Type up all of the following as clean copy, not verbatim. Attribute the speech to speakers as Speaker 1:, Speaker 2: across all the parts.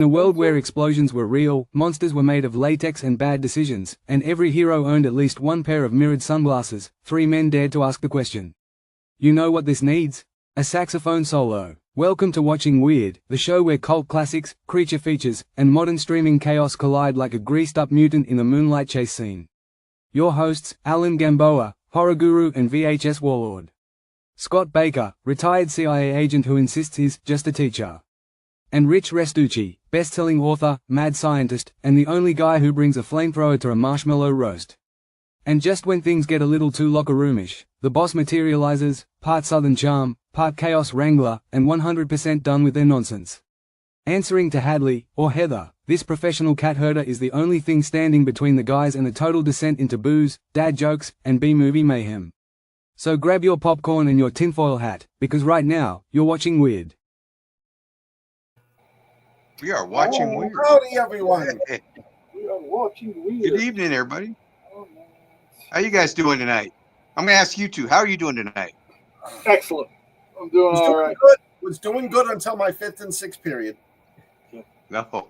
Speaker 1: In a world where explosions were real, monsters were made of latex and bad decisions, and every hero owned at least one pair of mirrored sunglasses, 3 men dared to ask the question. You know what this needs? A saxophone solo. Welcome to Watching Weird, the show where cult classics, creature features, and modern streaming chaos collide like a greased-up mutant in the moonlight chase scene. Your hosts, Alan Gamboa, horror guru and VHS warlord. Scott Baker, retired CIA agent who insists he's just a teacher. And Rich Restucci, best-selling author, mad scientist, and the only guy who brings a flamethrower to a marshmallow roast. And just when things get a little too locker roomish, the boss materializes, part Southern charm, part chaos wrangler, and 100% done with their nonsense. Answering to Hadley, or Heather, this professional cat herder is the only thing standing between the guys and a total descent into booze, dad jokes, and B-movie mayhem. So grab your popcorn and your tinfoil hat, because right now, you're watching Weird.
Speaker 2: We are watching Weird.
Speaker 3: Howdy, everyone.
Speaker 4: We are watching Weird.
Speaker 2: Good evening, everybody. How you guys doing tonight? I'm going to ask you two. How are you doing tonight?
Speaker 4: Excellent. I'm doing all right.
Speaker 3: Was doing good until my 5th and 6th period.
Speaker 2: No.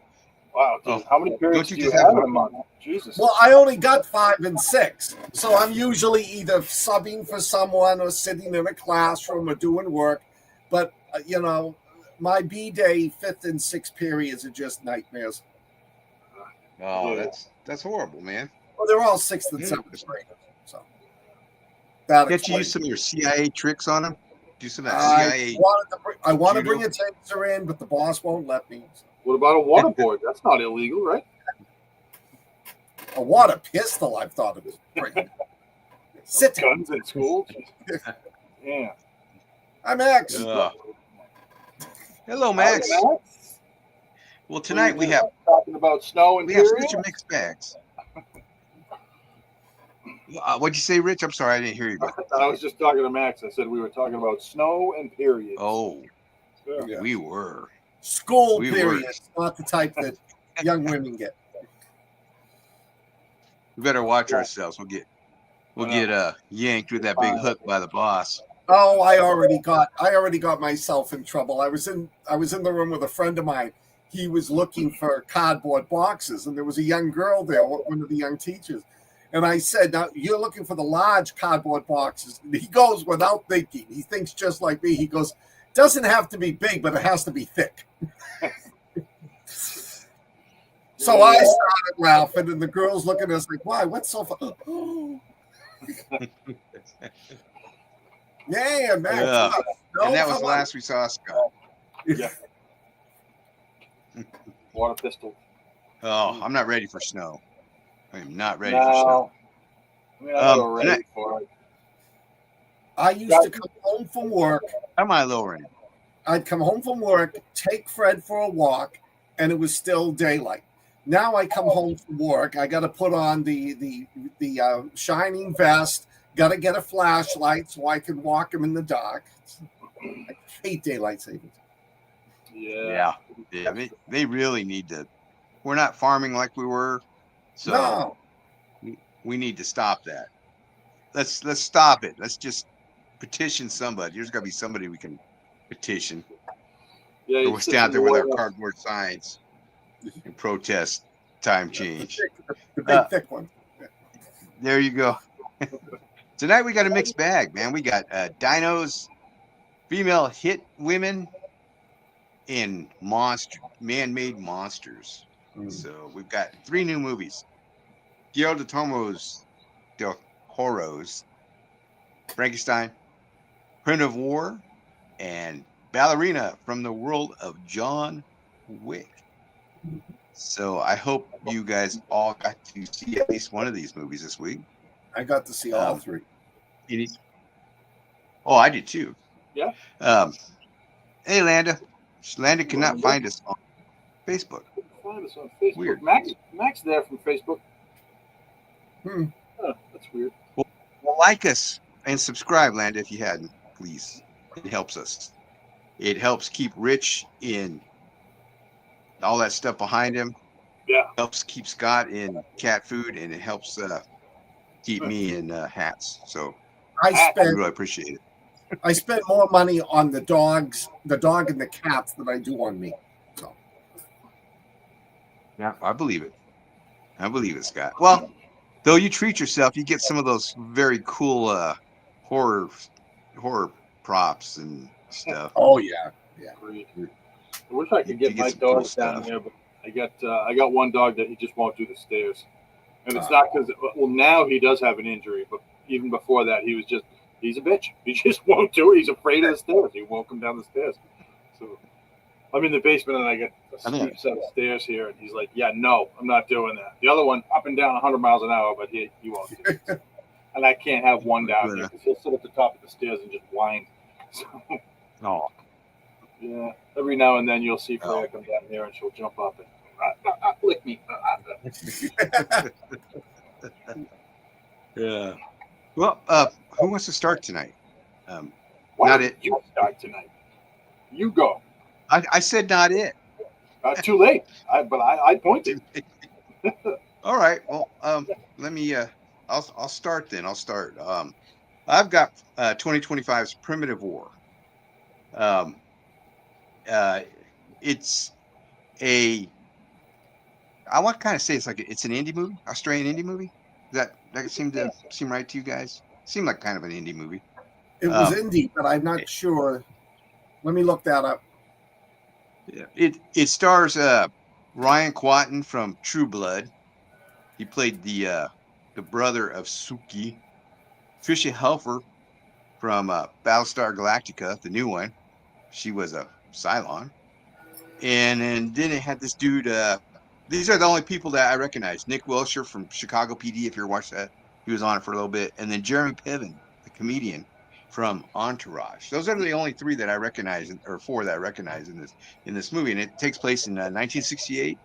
Speaker 4: Wow. Dude, how many periods
Speaker 2: Don't
Speaker 4: do
Speaker 2: you
Speaker 4: you have in a month? Jesus.
Speaker 3: Well, I only got 5 and 6, so I'm usually either subbing for someone or sitting in a classroom or doing work. But, my B-day 5th and 6th periods are just nightmares.
Speaker 2: Oh, that's horrible, man.
Speaker 3: Well, they're all 6th and 7th graders, so.
Speaker 2: Can't you use some of your CIA tricks on them? Do some of that CIA.
Speaker 3: I want to bring a taser in, but the boss won't let me.
Speaker 4: What about a waterboard? That's not illegal, right?
Speaker 3: A water pistol, I've thought of bringing. Sit down.
Speaker 4: Guns in school? Yeah.
Speaker 3: I'm Max.
Speaker 2: Hello, Max.
Speaker 4: Hi, Max.
Speaker 2: Well, tonight we have
Speaker 4: talking about snow and
Speaker 2: such a mixed bags. What'd you say, Rich? I'm sorry, I didn't hear you.
Speaker 4: I was just talking to Max. I said we were talking about snow and periods.
Speaker 2: Oh,
Speaker 4: yeah.
Speaker 2: we were.
Speaker 3: School periods, not the type that young women get.
Speaker 2: We better watch ourselves. We'll get yanked with that big hook by the boss.
Speaker 3: Oh, I already got myself in trouble. I was in the room with a friend of mine. He was looking for cardboard boxes, and there was a young girl there, one of the young teachers. And I said, "Now you're looking for the large cardboard boxes." And he goes without thinking. He thinks just like me. He goes, "Doesn't have to be big, but it has to be thick." So I started laughing, and the girls looking at us like, "Why? What's so funny?" Yeah, man.
Speaker 2: Yeah. And that was the last we saw Scott.
Speaker 4: Yeah. Water pistol.
Speaker 2: Oh, I'm not ready for snow. I am not ready for snow.
Speaker 4: I mean, I'm not ready for it.
Speaker 3: I used to come home from work.
Speaker 2: Am I lowering?
Speaker 3: I'd come home from work, take Fred for a walk, and it was still daylight. Now I come home from work. I got to put on the shining vest. Got to get a flashlight so I can walk him in the dark. I hate daylight savings.
Speaker 4: Yeah.
Speaker 2: They really need to. We're not farming like we were, so
Speaker 3: No.
Speaker 2: we need to stop that. Let's stop it. Let's just petition somebody. There's got to be somebody we can petition.
Speaker 4: Yeah.
Speaker 2: We'll stay out there with our cardboard signs and protest time change.
Speaker 3: The big thick one.
Speaker 2: There you go. Tonight we got a mixed bag, man. We got dinos, female hit women, and man-made monsters. So we've got 3 new movies: Guillermo del Toro's Frankenstein, Print of War, and Ballerina from the world of John Wick. So I hope you guys all got to see at least one of these movies this week.
Speaker 3: I got to see all 3.
Speaker 2: Oh, I did too.
Speaker 4: Yeah.
Speaker 2: Hey, Landa. Landa cannot find us on Facebook.
Speaker 4: Find us on Facebook.
Speaker 2: Weird.
Speaker 4: Max there from Facebook. That's weird.
Speaker 2: Well, like us and subscribe, Landa, if you hadn't, please. It helps us. It helps keep Rich in all that stuff behind him.
Speaker 4: Yeah.
Speaker 2: Helps keep Scott in cat food, and it helps keep me in hats. So I really appreciate it.
Speaker 3: I spend more money on the dog and the cats than I do on me. So
Speaker 2: Yeah, I believe it. I believe it, Scott. Well, though you treat yourself, you get some of those very cool horror horror props and stuff.
Speaker 3: Oh yeah, yeah.
Speaker 4: Agreed. I wish I could
Speaker 2: You
Speaker 4: get
Speaker 2: get
Speaker 4: my
Speaker 2: some cool
Speaker 4: dogs down
Speaker 2: stuff.
Speaker 4: here, but I got one dog that he just won't do the stairs, and it's
Speaker 3: Ah.
Speaker 4: not because now he does have an injury, but even before that he's a bitch. He just won't do it. He's afraid of the stairs. He won't come down the stairs. So I'm in the basement and I get a
Speaker 2: I mean,
Speaker 4: steep set of stairs here, and he's like, "Yeah, no, I'm not doing that." The other one up and down 100 miles an hour, but he won't do it. And I can't have one down here because he'll sit at the top of the stairs and just whine. So
Speaker 2: Oh,
Speaker 4: yeah, every now and then you'll see Freya
Speaker 2: Oh.
Speaker 4: come down here and she'll jump up and lick me.
Speaker 2: yeah. Well, who wants to start tonight?
Speaker 4: Why
Speaker 2: Not
Speaker 4: don't
Speaker 2: it.
Speaker 4: you start tonight? You go.
Speaker 2: I said not it.
Speaker 4: Too late. I pointed.
Speaker 2: All right. Well, let me. I'll start then. I'll start. I've got 2025's Primitive War. Uh, it's a. I want to kind of say it's an indie movie, Australian indie movie. That seem right to you guys? Seemed like kind of an indie movie.
Speaker 3: It was indie, but I'm not sure. Let me look that up.
Speaker 2: Yeah. It stars Ryan Quatten from True Blood. He played the brother of Suki. Tricia Helfer from Battlestar Galactica, the new one. She was a Cylon. And then it had this dude. These are the only people that I recognize. Nick Wilshire from Chicago PD, if you're watching that, he was on it for a little bit. And then Jeremy Piven, the comedian from Entourage. Those are the only three that I recognize, or four that I recognize in this movie. And it takes place in 1968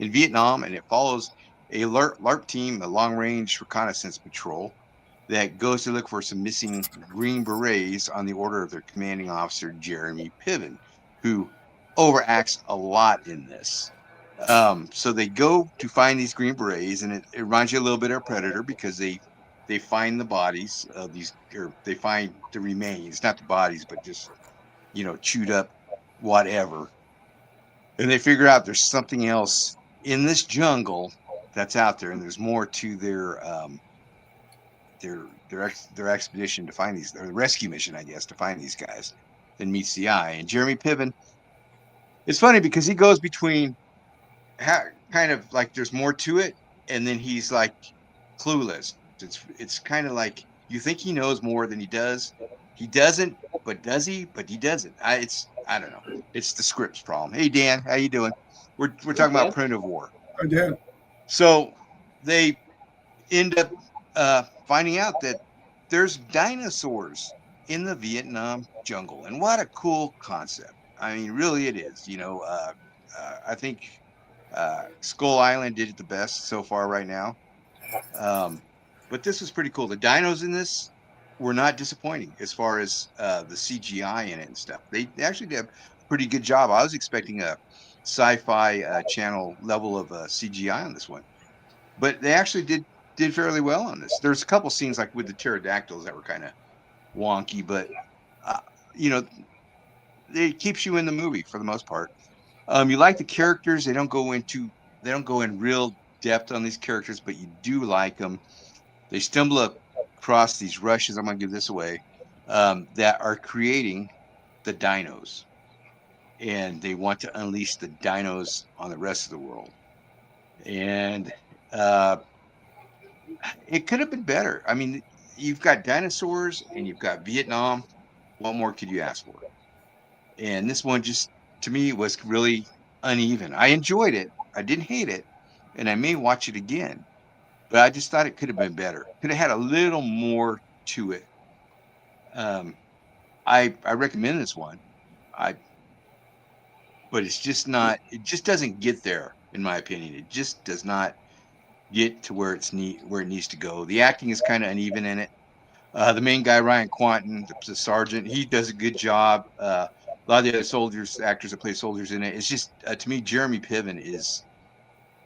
Speaker 2: in Vietnam, and it follows a LARP team, a long range reconnaissance patrol, that goes to look for some missing Green Berets on the order of their commanding officer, Jeremy Piven, who overacts a lot in this. So they go to find these Green Berets, and it reminds you a little bit of Predator because they find the bodies of these, or they find the remains, not the bodies, but just chewed up whatever, and they figure out there's something else in this jungle that's out there, and there's more to their expedition to find these, or the rescue mission, I guess, to find these guys, than meets the eye. And Jeremy Piven, it's funny because he goes between kind of like there's more to it, and then he's like clueless. It's kind of like you think he knows more than he does. He doesn't, but does he? But he doesn't. I don't know. It's the script's problem. Hey Dan, how you doing? We're talking about Primitive War.
Speaker 3: I did.
Speaker 2: So they end up finding out that there's dinosaurs in the Vietnam jungle, and what a cool concept. I mean, really, it is. I think Skull Island did it the best so far right now. But this was pretty cool. The dinos in this were not disappointing as far as the CGI in it and stuff. They actually did a pretty good job. I was expecting a sci-fi channel level of CGI on this one, but they actually did fairly well on this. There's a couple scenes like with the pterodactyls that were kind of wonky, but it keeps you in the movie for the most part. You like the characters. They don't go in real depth on these characters, but you do like them. They stumble across these rushes. I'm going to give this away, that are creating the dinos, and they want to unleash the dinos on the rest of the world. And it could have been better. I mean, you've got dinosaurs and you've got Vietnam. What more could you ask for? And this one just, to me, was really uneven. I enjoyed it. I didn't hate it, and I may watch it again. But I just thought it could have been better. Could have had a little more to it. I recommend this one. But it's just not. It just doesn't get there, in my opinion. It just does not get to where it needs to go. The acting is kind of uneven in it. The main guy, Ryan Quanten, the sergeant, he does a good job. A lot of the other actors that play soldiers in it. It's just, to me, Jeremy Piven is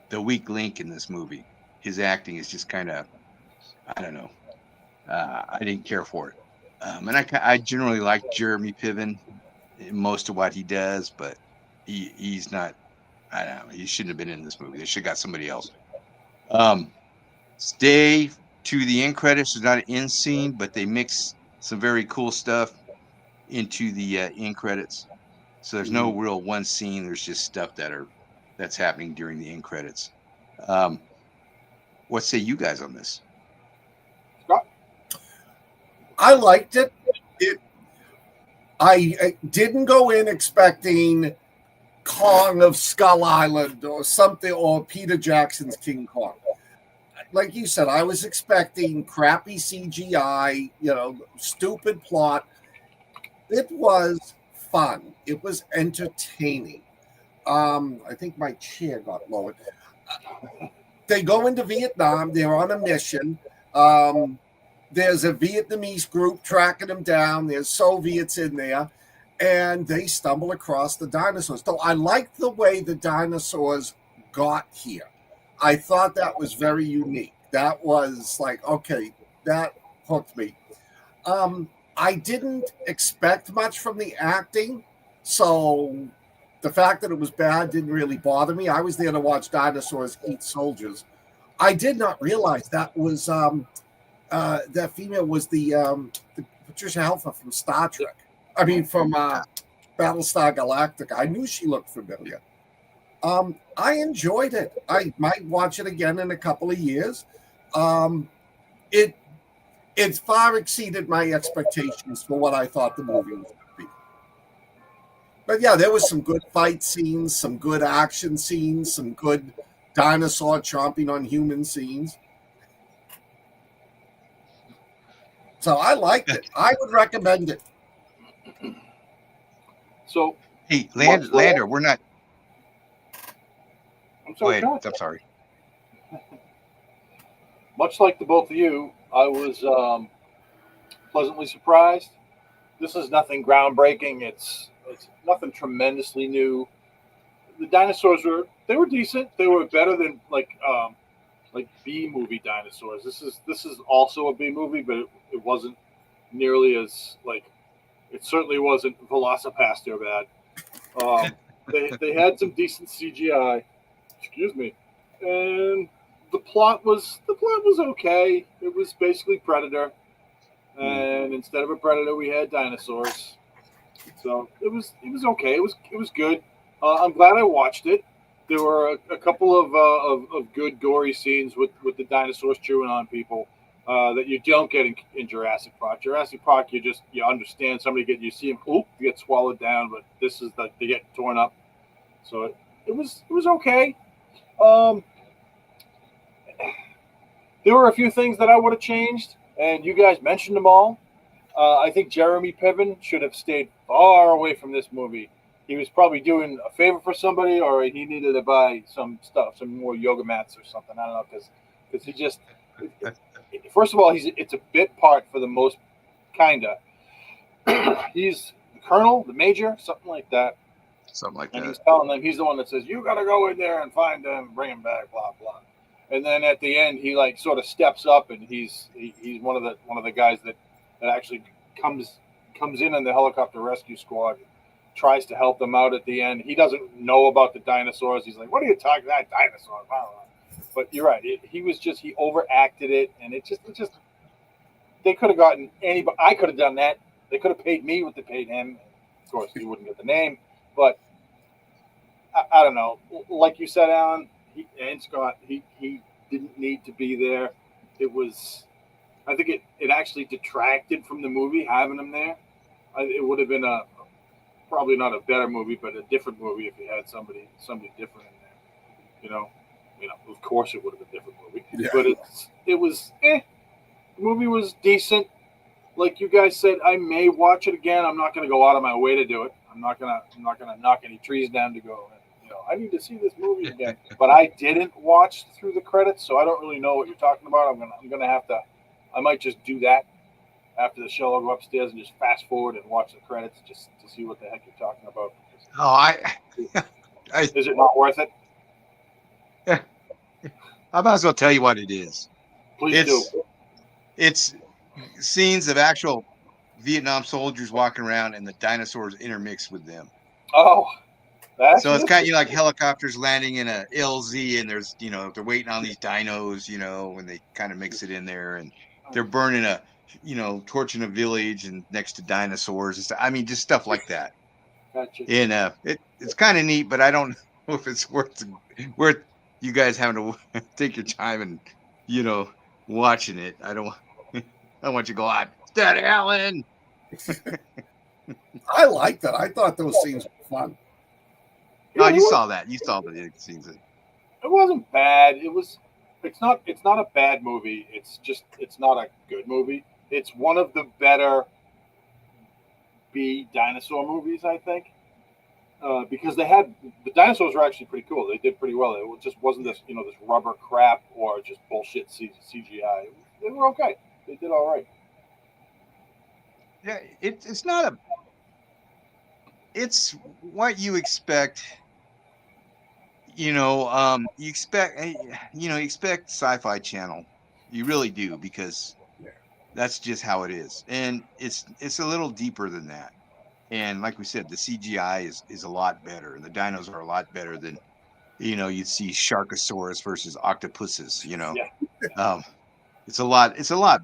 Speaker 2: the weak link in this movie. His acting is just kind of, I don't know. I didn't care for it. And I generally like Jeremy Piven in most of what he does, but he's not I don't know. He shouldn't have been in this movie. They should have got somebody else. Stay to the end credits. There's not an end scene, but they mix some very cool stuff into the end credits. So there's no real one scene. There's just stuff that's happening during the end credits. What say you guys on this?
Speaker 4: Scott?
Speaker 3: I liked it. I didn't go in expecting Kong of Skull Island or something, or Peter Jackson's King Kong. Like you said, I was expecting crappy CGI, stupid plot. It was fun. It was entertaining. I think my chair got lowered. They go into Vietnam. They're on a mission. There's a Vietnamese group tracking them down. There's Soviets in there. And they stumble across the dinosaurs. So I liked the way the dinosaurs got here. I thought that was very unique. That was like, okay, that hooked me. I didn't expect much from the acting. So the fact that it was bad didn't really bother me. I was there to watch dinosaurs eat soldiers. I did not realize that was that female was the Patricia Helfer from Star Trek. I mean, from Battlestar Galactica. I knew she looked familiar. I enjoyed it. I might watch it again in a couple of years. It far exceeded my expectations for what I thought the movie was going to be. But yeah, there was some good fight scenes, some good action scenes, some good dinosaur chomping on human scenes. So I liked it. I would recommend it.
Speaker 4: So,
Speaker 2: hey, Lander, we're not.
Speaker 4: I'm sorry.
Speaker 2: Go ahead. I'm sorry.
Speaker 4: Much like the both of you, I was pleasantly surprised. This is nothing groundbreaking. It's nothing tremendously new. The dinosaurs were decent. They were better than like B movie dinosaurs. This is also a B movie, but it wasn't nearly as like. It certainly wasn't Velocipaster bad. They had some decent CGI. Excuse me, and the plot was okay. It was basically Predator, and instead of a predator, we had dinosaurs. So it was okay. It was good. I'm glad I watched it. There were a couple of good gory scenes with the dinosaurs chewing on people that you don't get in Jurassic Park. Jurassic Park, you understand somebody you see them, you get swallowed down, but this is they get torn up. So it was okay. There were a few things that I would have changed, and you guys mentioned them all. I think Jeremy Piven should have stayed far away from this movie. He was probably doing a favor for somebody, or he needed to buy some stuff, some more yoga mats or something. I don't know, because he just. First of all, it's a bit part for the most, kinda. He's the colonel, the major, something like that.
Speaker 2: Something like
Speaker 4: and
Speaker 2: that.
Speaker 4: He's telling them, he's the one that says, "You got to go in there and find them, bring them back, blah blah." And then at the end, he like sort of steps up, and he's one of the guys that actually comes in the helicopter rescue squad, tries to help them out at the end. He doesn't know about the dinosaurs. He's like, "What are you talking about, dinosaurs?" But you're right. He overacted it, and it just they could have gotten anybody. I could have done that. They could have paid me what they paid him. Of course, he wouldn't get the name, but I don't know. Like you said, Alan and Scott, he didn't need to be there. It was, I think it actually detracted from the movie having him there. It would have been probably not a better movie, but a different movie if you had somebody different in there. You know, of course it would have been a different movie. Yeah. But it was The movie was decent. Like you guys said, I may watch it again. I'm not going to go out of my way to do it. I'm not gonna knock any trees down to go. I need to see this movie again. But I didn't watch through the credits, so I don't really know what you're talking about. I'm gonna have to. I might just do that after the show. I'll go upstairs and just fast forward and watch the credits just to see what the heck you're talking about. Is it not worth it?
Speaker 2: Yeah. I might as well tell you what it is.
Speaker 4: Please do.
Speaker 2: It's scenes of actual Vietnam soldiers walking around and the dinosaurs intermixed with them.
Speaker 4: Oh.
Speaker 2: So it's kind of like helicopters landing in a LZ, and there's they're waiting on these dinos, when they kind of mix it in there, and they're burning torching a village and next to dinosaurs and stuff. I mean, just stuff like that.
Speaker 4: Gotcha.
Speaker 2: And it's kind of neat, but I don't know if it's worth you guys having to take your time and watching it. I don't want you to go on Steady Allen.
Speaker 3: I liked it. I thought those scenes were fun.
Speaker 2: Oh, you saw that. You saw the scenes.
Speaker 4: It wasn't bad. It's not a bad movie. It's not a good movie. It's one of the better B dinosaur movies, I think. Because the dinosaurs were actually pretty cool. They did pretty well. It just wasn't this rubber crap or just bullshit CGI. They were okay. They did all right.
Speaker 2: Yeah, it's not a. It's what you expect. You expect Sci-Fi Channel. You really do, because that's just how it is, and it's a little deeper than that. And like we said, the CGI is a lot better, and the dinos are a lot better than you'd see Sharkosaurus versus octopuses. It's a lot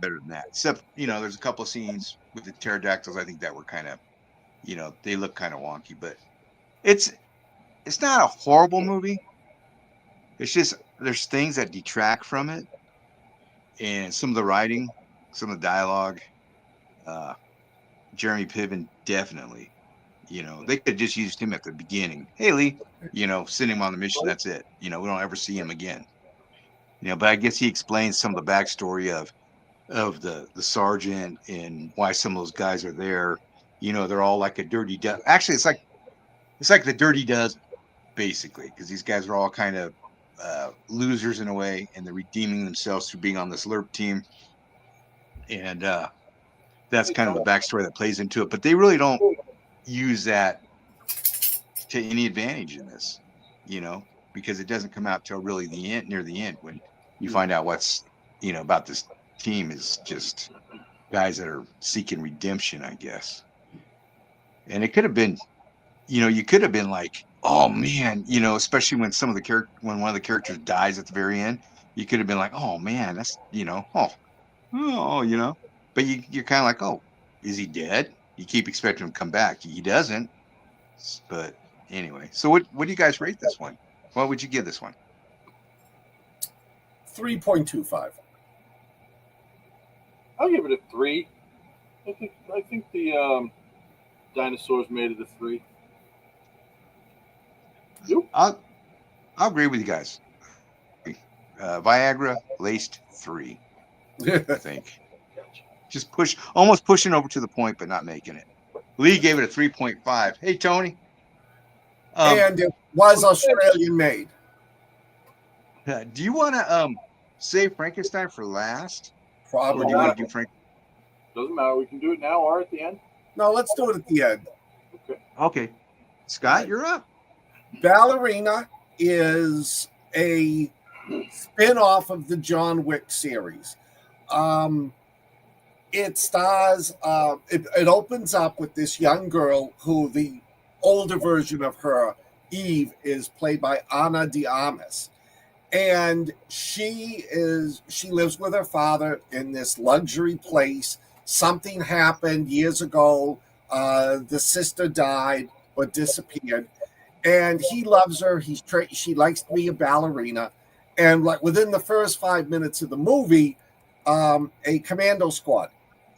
Speaker 2: better than that. Except there's a couple of scenes with the pterodactyls I think that were kind of they look kind of wonky, but it's not a horrible movie. It's just there's things that detract from it, and some of the writing, some of the dialogue. Jeremy Piven definitely. They could have just used him at the beginning. Hey, Lee, send him on the mission. That's it. We don't ever see him again. But I guess he explains some of the backstory of the sergeant and why some of those guys are there. They're all like a dirty dozen. Actually, it's like the Dirty Dozen, basically, because these guys are all kind of losers in a way, and they're redeeming themselves through being on this LERP team. And that's kind of the backstory that plays into it. But they really don't use that to any advantage in this, because it doesn't come out till really near the end, when you find out what's about this team is just guys that are seeking redemption, I guess. And it could have been, you could have been like, oh man, especially when when one of the characters dies at the very end, you could have been like, oh man, that's but you're kind of like, oh, is he dead? You keep expecting him to come back. He doesn't. But anyway, so what do you guys rate this one? What would you give this one?
Speaker 3: 3.25.
Speaker 4: I'll give it a 3. I think the dinosaurs made it a 3.
Speaker 2: I'll agree with you guys. Viagra laced 3. I think. Just almost pushing over to the point, but not making it. Lee gave it a 3.5. Hey, Tony.
Speaker 3: And it was Australian made.
Speaker 2: Do you want to save Frankenstein for last?
Speaker 3: Probably.
Speaker 2: Or do you want to do Frank?
Speaker 4: Doesn't matter. We can do it now or at the end.
Speaker 3: No, let's do it at the end.
Speaker 2: Okay. Scott, you're up.
Speaker 3: Ballerina is a spin-off of the John Wick series. It stars, it opens up with this young girl who the older version of her, Eve, is played by Ana de Armas. And she lives with her father in this luxury place. Something happened years ago. The sister died or disappeared. And he loves her. She likes to be a ballerina. And like within the first 5 minutes of the movie, a commando squad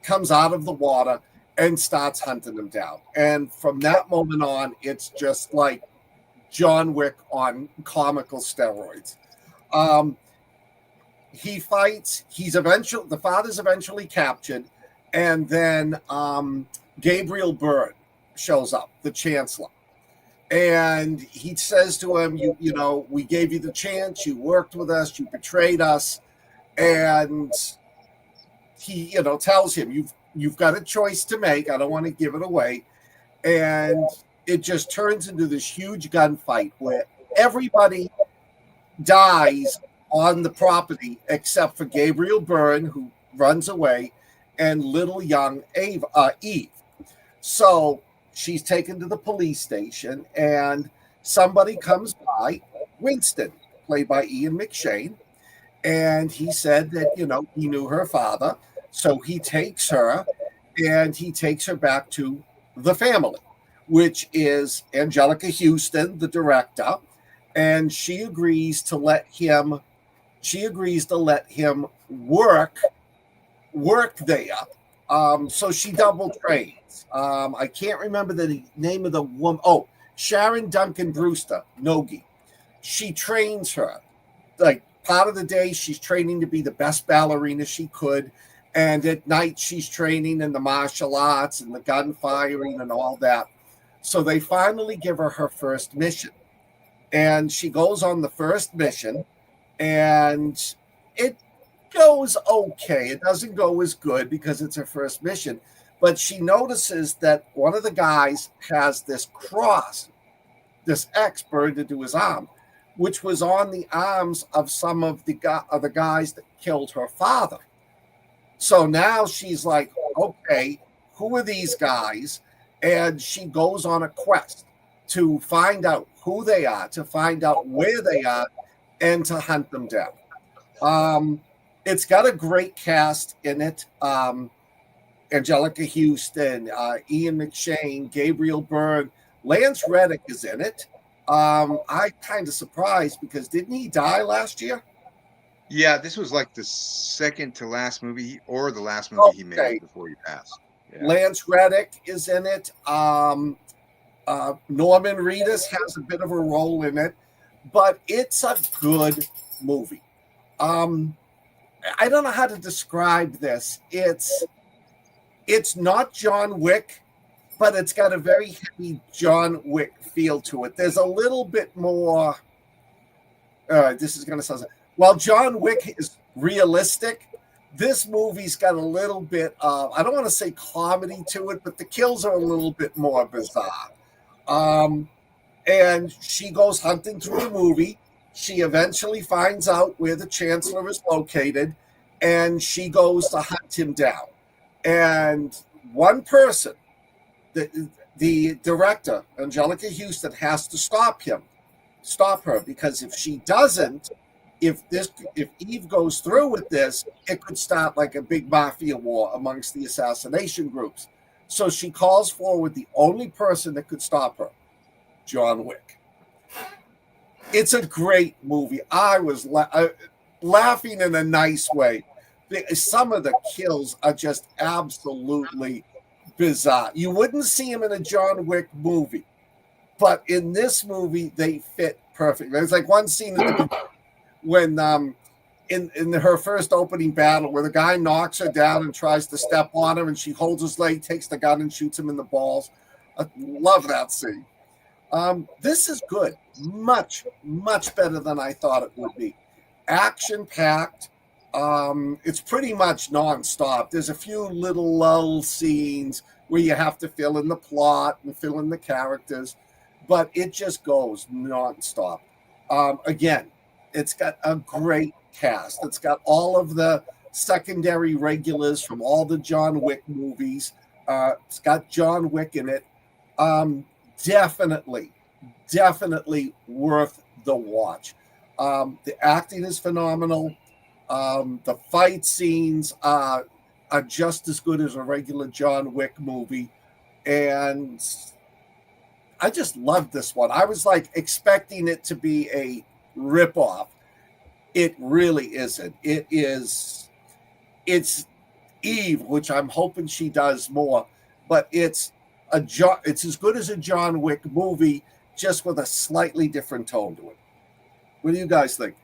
Speaker 3: comes out of the water and starts hunting them down. And from that moment on, it's just like John Wick on comical steroids. He fights. The father's eventually captured, and then Gabriel Byrne shows up, the Chancellor, and he says to him, "You know, we gave you the chance. You worked with us. You betrayed us," and he, tells him, "You've got a choice to make. I don't want to give it away," and it just turns into this huge gunfight where everybody dies on the property except for Gabriel Byrne, who runs away, and little young Eve. So she's taken to the police station, and somebody comes by, Winston, played by Ian McShane, and he said that, he knew her father. So he takes her back to the family, which is Angelica Houston, the director, and she agrees to let him work there. So she double trains. I can't remember the name of the woman. Oh, Sharon Duncan Brewster, Nogi. She trains her. Like, part of the day, she's training to be the best ballerina she could. And at night, she's training in the martial arts and the gun firing and all that. So they finally give her her first mission. And she goes on the first mission, and it goes okay. It doesn't go as good because it's her first mission. But she notices that one of the guys has this cross, this X burned into his arm, which was on the arms of some of the guys that killed her father. So now she's like, okay, who are these guys? And she goes on a quest to find out who they are, to find out where they are, and to hunt them down. It's got a great cast in it. Angelica Houston, Ian McShane, Gabriel Byrne, Lance Reddick is in it. I'm kind of surprised because didn't he die last year?
Speaker 2: Yeah, this was like the second to last movie or the last movie he made before he passed. Yeah.
Speaker 3: Lance Reddick is in it. Norman Reedus has a bit of a role in it, but it's a good movie. I don't know how to describe this. It's not John Wick, but it's got a very heavy John Wick feel to it. There's a little bit more. This is going to sound. While John Wick is realistic, this movie's got a little bit of, I don't want to say comedy to it, but the kills are a little bit more bizarre. And she goes hunting through the movie. She eventually finds out where the chancellor is located, and she goes to hunt him down. And one person, the director, Angelica Houston, has to stop her, because if she doesn't, if Eve goes through with this, it could start like a big mafia war amongst the assassination groups. So she calls forward the only person that could stop her, John Wick. It's a great movie. I was laughing in a nice way. Some of the kills are just absolutely bizarre. You wouldn't see him in a John Wick movie, but in this movie, they fit perfectly. There's like one scene when in her first opening battle where the guy knocks her down and tries to step on her, and she holds his leg, takes the gun, and shoots him in the balls. I love that scene. This is good. Much, much better than I thought it would be. Action-packed. It's pretty much nonstop. There's a few little lull scenes where you have to fill in the plot and fill in the characters, but it just goes nonstop. Again, it's got a great cast. It's got all of the secondary regulars from all the John Wick movies. It's got John Wick in it. Definitely worth the watch. The acting is phenomenal. The fight scenes are just as good as a regular John Wick movie. And I just loved this one. I was like expecting it to be a ripoff. It really isn't. It's Eve, which I'm hoping she does more, but it's as good as a John Wick movie, just with a slightly different tone to it. What do you guys think?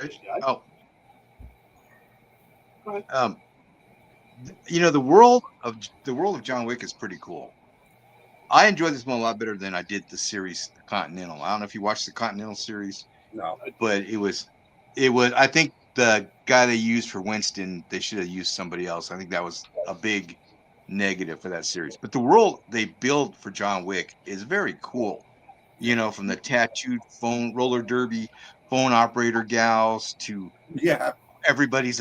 Speaker 2: Rich? Oh. The world of John Wick is pretty cool. I enjoyed this one a lot better than I did the series, the Continental. I don't know if you watched the Continental series.
Speaker 3: No.
Speaker 2: But it was I think the guy they used for Winston, they should have used somebody else. I think that was a big negative for that series. But the world they build for John Wick is very cool. From the tattooed phone roller derby phone operator gals to everybody's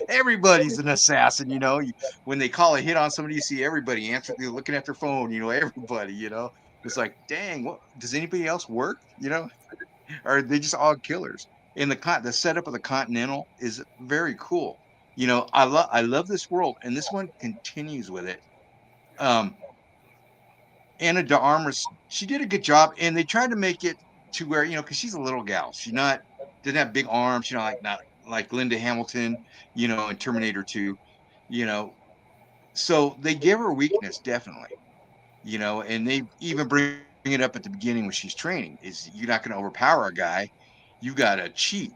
Speaker 2: everybody's an assassin. When they call a hit on somebody, you see everybody answer, looking at their phone, everybody. It's like, dang, what does anybody else work? Or are they just all killers? And the setup of the Continental is very cool. I love this world, and this one continues with it. Um, Anna de Armas, she did a good job, and they tried to make it to where, because she's a little gal. She doesn't have big arms, not like Linda Hamilton, in Terminator 2, you know. So they give her weakness, definitely, and they even bring it up at the beginning when she's training. Is you're not going to overpower a guy, you got to cheat,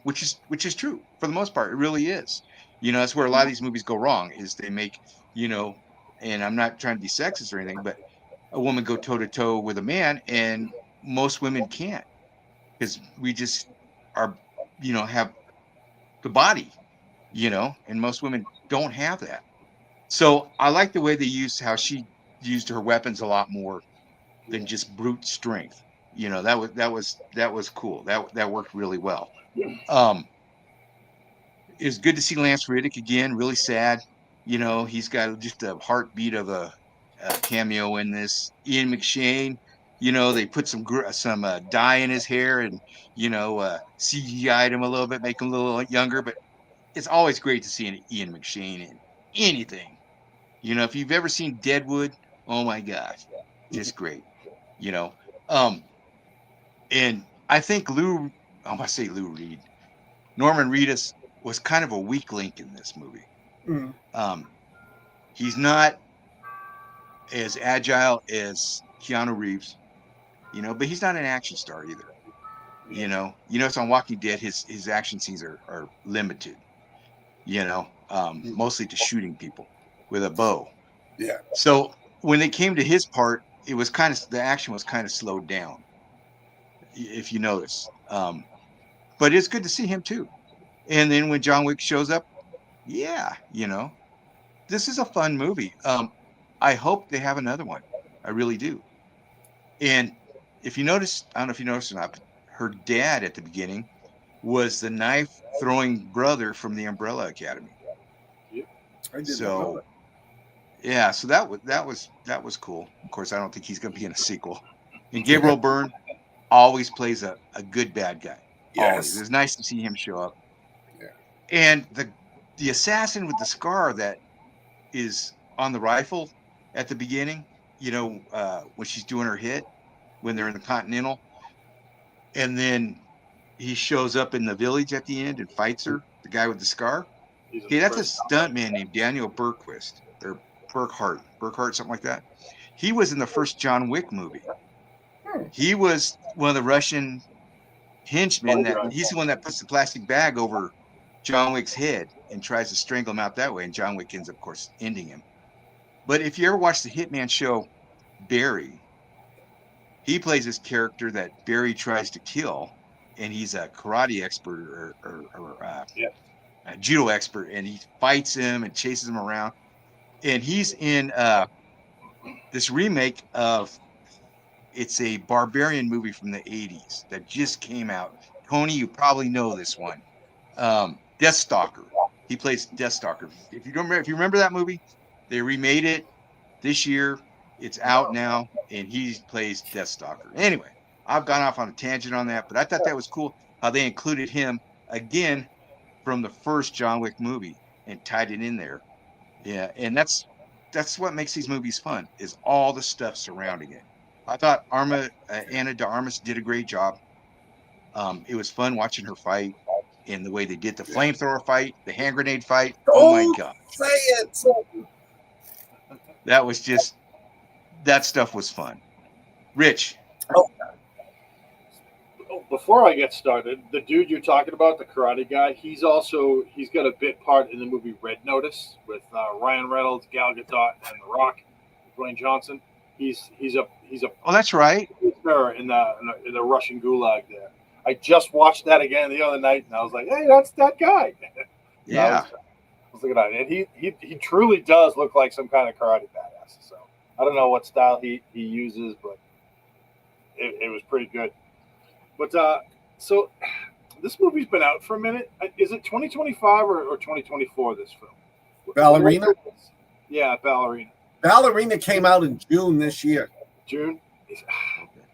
Speaker 2: which is true for the most part. It really is. That's where a lot of these movies go wrong. Is they make, you know, and I'm not trying to be sexist or anything, but a woman go toe to toe with a man, and most women can't because we just are, have the body, and most women don't have that. So I like the way they used how she used her weapons a lot more than just brute strength. That was cool. That worked really well. Um, it was good to see Lance Reddick again. Really sad. He's got just a heartbeat of a cameo in this. Ian McShane. They put some dye in his hair and CGI'd him a little bit, make him a little younger. But it's always great to see an Ian McShane in anything. If you've ever seen Deadwood, oh my gosh, just great. You know, um, and I think I'm gonna say Lou Reed, Norman Reedus was kind of a weak link in this movie.
Speaker 3: Mm.
Speaker 2: Um, he's not as agile as Keanu Reeves, but he's not an action star either. It's on Walking Dead. His action scenes are limited. Mostly to shooting people with a bow.
Speaker 3: Yeah.
Speaker 2: So when it came to his part, the action was kind of slowed down, if you notice. But it's good to see him too. And then when John Wick shows up, yeah, this is a fun movie. I hope they have another one. I really do. And if you notice, I don't know if you noticed or not, but her dad at the beginning was the knife throwing brother from the Umbrella Academy.
Speaker 4: Yep.
Speaker 3: I did not know
Speaker 2: So
Speaker 3: that.
Speaker 2: yeah, so that was cool. Of course, I don't think he's going to be in a sequel. And Gabriel Byrne always plays a good bad guy. Always.
Speaker 3: Yes.
Speaker 2: It's nice to see him show up.
Speaker 3: Yeah.
Speaker 2: And the assassin with the scar that is on the rifle at the beginning, when she's doing her hit, when they're in the Continental, and then he shows up in the village at the end and fights her, the guy with the scar.
Speaker 4: He's
Speaker 2: Hey, that's a
Speaker 4: first.
Speaker 2: stuntman named Daniel Burquist or Burkhart, something like that. He was in the first John Wick movie. He was one of the Russian henchmen he's the one that puts the plastic bag over John Wick's head and tries to strangle him out that way. And John Wick ends up, of course, ending him. But if you ever watch the Hitman show, Barry, he plays this character that Barry tries to kill, and he's a karate expert or a judo expert, and he fights him and chases him around. And he's in this remake of it's a barbarian movie from the 80s that just came out. Tony, you probably know this one. Deathstalker. He plays Deathstalker. If you remember that movie, they remade it this year. It's out now, and he plays Deathstalker. Anyway, I've gone off on a tangent on that, but I thought that was cool how they included him again from the first John Wick movie and tied it in there. Yeah, and that's what makes these movies fun is all the stuff surrounding it. I thought Anna de Armas did a great job. It was fun watching her fight and the way they did the flamethrower fight, the hand grenade fight. Oh my God.
Speaker 3: Say it.
Speaker 2: That stuff was fun. Rich.
Speaker 4: Before I get started, the dude you're talking about, the karate guy, he's got a bit part in the movie Red Notice with Ryan Reynolds, Gal Gadot, and The Rock, Dwayne Johnson. He's a
Speaker 2: Oh, that's right.
Speaker 4: in the Russian gulag there. I just watched that again the other night, and I was like, hey, that's that guy.
Speaker 2: Yeah.
Speaker 4: I was looking at it, and he truly does look like some kind of karate badass. So I don't know what style he uses, but it was pretty good. But so this movie's been out for a minute. Is it 2025 or 2024? This film,
Speaker 3: Ballerina.
Speaker 4: Yeah, Ballerina.
Speaker 3: Ballerina came out in June this year.
Speaker 4: June.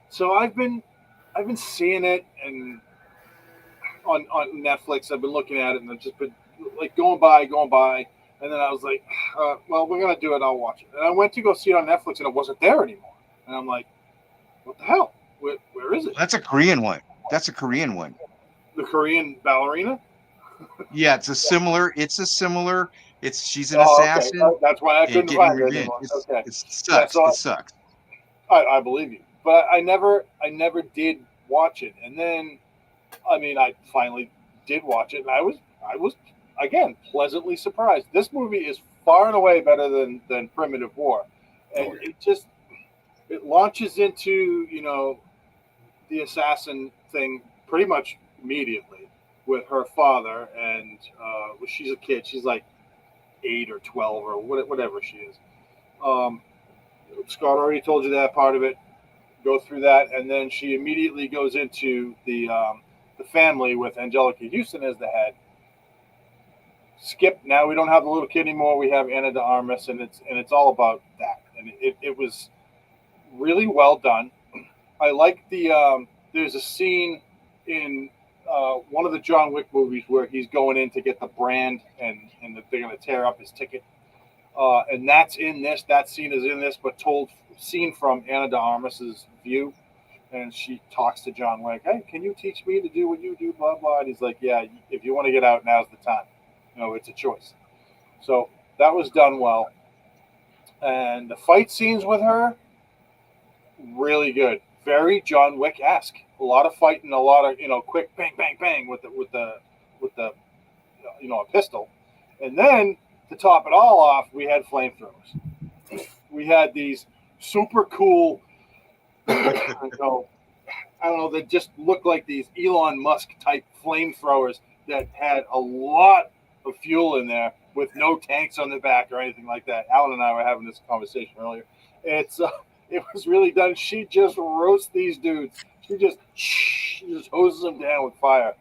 Speaker 4: So I've been seeing it and on Netflix. I've been looking at it and I've just been like going by, and then I was like, well, we're gonna do it. I'll watch it. And I went to go see it on Netflix and it wasn't there anymore. And I'm like, what the hell? Where is it?
Speaker 2: That's a Korean one. That's a Korean one.
Speaker 4: The Korean Ballerina.
Speaker 2: Yeah, it's a similar. She's an
Speaker 4: Oh, okay.
Speaker 2: assassin
Speaker 4: That's why I
Speaker 2: and
Speaker 4: couldn't
Speaker 2: getting
Speaker 4: find it
Speaker 2: revenge.
Speaker 4: anymore.
Speaker 2: It
Speaker 4: Okay. Yeah.
Speaker 2: sucks.
Speaker 4: So
Speaker 2: It sucks.
Speaker 4: I believe you, but I never did watch it. And then, I mean, I finally did watch it, and I was again pleasantly surprised. This movie is far and away better than Primitive War, and it launches into the assassin thing pretty much immediately with her father, and she's a kid. She's like 8 or 12 or whatever she is. Scott already told you that part of it. Go through that, and then she immediately goes into the family with Angelica Houston as the head. Skip. Now we don't have the little kid anymore. We have Anna de Armas, and it's all about that. And it was really well done. I like the. There's a scene in one of the John Wick movies where he's going in to get the brand, and they're going to tear up his ticket. And that's in this. That scene is in this, but seen from Anna de Armas's view. And she talks to John Wick. Hey, can you teach me to do what you do? Blah blah. And he's like, yeah. If you want to get out, now's the time. It's a choice. So that was done well. And the fight scenes with her, really good. Very John Wick-esque. A lot of fighting, a lot of quick bang bang bang with the a pistol. And then to top it all off, we had flamethrowers. We had these super cool, I don't know, that just looked like these Elon Musk type flamethrowers that had a lot of fuel in there with no tanks on the back or anything like that. Alan and I were having this conversation earlier. It was really done. She just roasts these dudes. She just hoses them down with fire.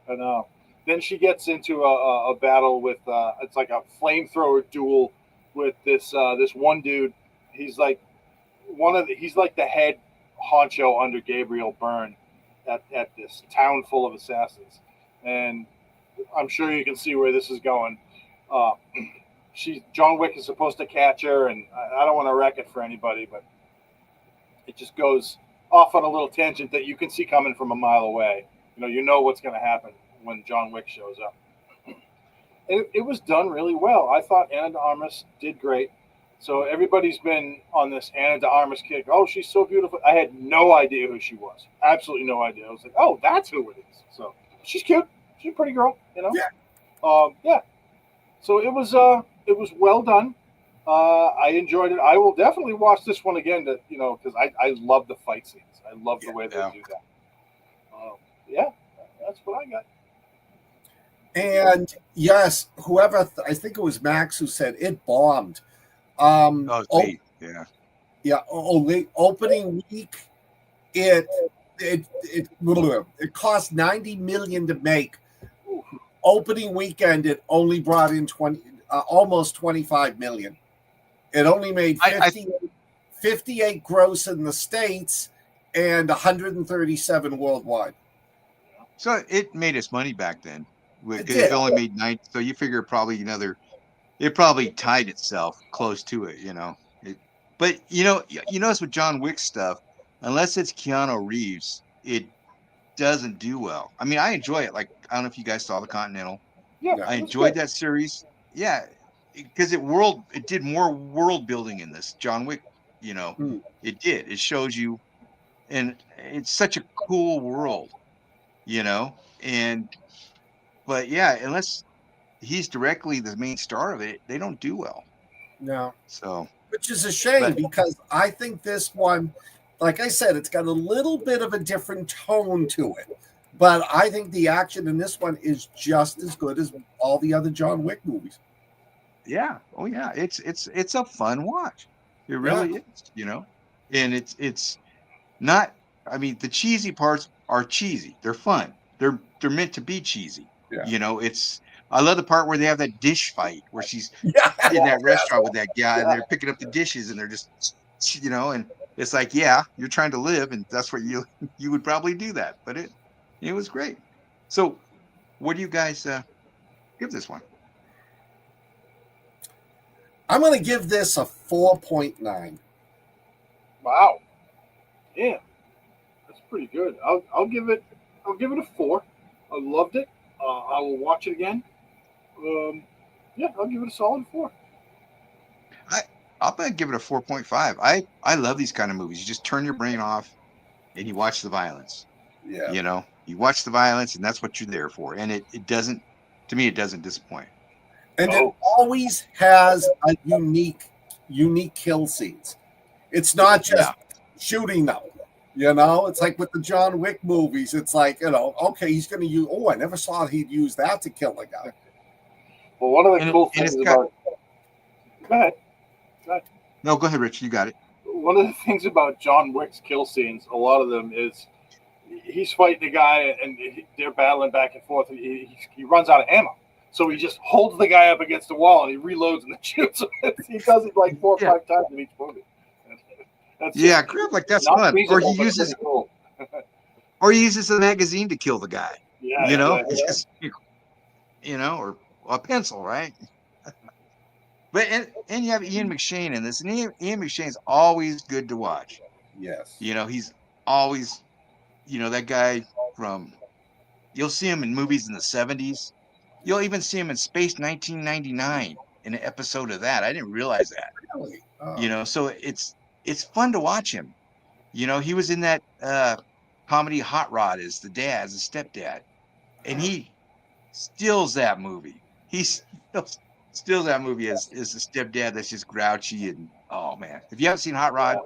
Speaker 4: And then she gets into a battle with it's like a flamethrower duel with this one dude. He's like the head honcho under Gabriel Byrne at this town full of assassins, and I'm sure you can see where this is going. John Wick is supposed to catch her, and I don't want to wreck it for anybody, but it just goes off on a little tangent that you can see coming from a mile away. You know what's going to happen when John Wick shows up. It was done really well. I thought Anna de Armas did great. So everybody's been on this Anna de Armas kick. Oh, she's so beautiful. I had no idea who she was. Absolutely no idea. I was like, oh, that's who it is. So she's cute. She's a pretty girl, Yeah. Yeah. So it was well done. I enjoyed it. I will definitely watch this one again because I love the fight scenes. I love the way they do that. Yeah, that's what I got.
Speaker 3: And yes, I think it was Max who said it bombed.
Speaker 2: Yeah.
Speaker 3: Yeah. Opening week, it cost $90 million to make. Opening weekend, it only brought in almost $25 million. It only made 58 gross in the States and 137 worldwide.
Speaker 2: So it made us money back then. Because it only made 9. So you figure probably it probably tied itself close to it, But you notice with John Wick stuff, unless it's Keanu Reeves, it doesn't do well. I mean, I enjoy it. Like, I don't know if you guys saw The Continental.
Speaker 4: Yeah,
Speaker 2: I enjoyed that series. Yeah, because it did more world building in this John Wick. It did. It shows you, and it's such a cool world, But yeah, unless he's directly the main star of it, they don't do well.
Speaker 3: No.
Speaker 2: So,
Speaker 3: which is a shame because I think this one, like I said, it's got a little bit of a different tone to it. But I think the action in this one is just as good as all the other John Wick movies.
Speaker 2: Yeah. Oh yeah. It's a fun watch. It really is, And it's not, I mean, the cheesy parts are cheesy. They're fun. They're meant to be cheesy. Yeah. I love the part where they have that dish fight where she's in that restaurant with that guy and they're picking up the dishes and they're just, and it's like, yeah, you're trying to live, and that's what you would probably do that. But it was great. So, what do you guys give this one?
Speaker 3: I'm going to give this a 4.9.
Speaker 4: Wow. Yeah, that's pretty good. I'll give it a 4. I loved it. I will watch it again. Yeah, I'll give it a solid 4.
Speaker 2: I I'll probably give it a 4.5. I love these kind of movies. You just turn your brain off and you watch the violence.
Speaker 3: Yeah.
Speaker 2: You watch the violence, and that's what you're there for. And it doesn't, to me, it doesn't disappoint.
Speaker 3: And
Speaker 4: Oh.
Speaker 3: it always has a unique kill scenes. It's not just shooting them. It's like with the John Wick movies. It's like, okay, he's going to use. Oh, I never saw he'd use that to kill a guy.
Speaker 4: Well, one of the cool things about. Go ahead.
Speaker 2: No, go ahead, Rich. You got it.
Speaker 4: One of the things about John Wick's kill scenes, a lot of them is he's fighting a guy and they're battling back and forth, and he runs out of ammo. So he just holds the guy up against the wall and he reloads and then shoots him. He does it like 4 or 5 times in each movie.
Speaker 2: Crap, like that's fun. Or he uses,
Speaker 4: cool.
Speaker 2: or he uses a magazine to kill the guy.
Speaker 4: Yeah,
Speaker 2: Just, or a pencil, right? But and you have Ian McShane in this, and Ian McShane's always good to watch.
Speaker 3: Yes.
Speaker 2: He's always, that guy from. You'll see him in movies in the 70s. You'll even see him in Space 1999 in an episode of that. I didn't realize that.
Speaker 3: Really? Oh.
Speaker 2: So it's fun to watch him. He was in that comedy Hot Rod as the dad, as a stepdad, and he steals that movie. He steals that movie as a stepdad that's just grouchy, and oh man, if you haven't seen Hot Rod,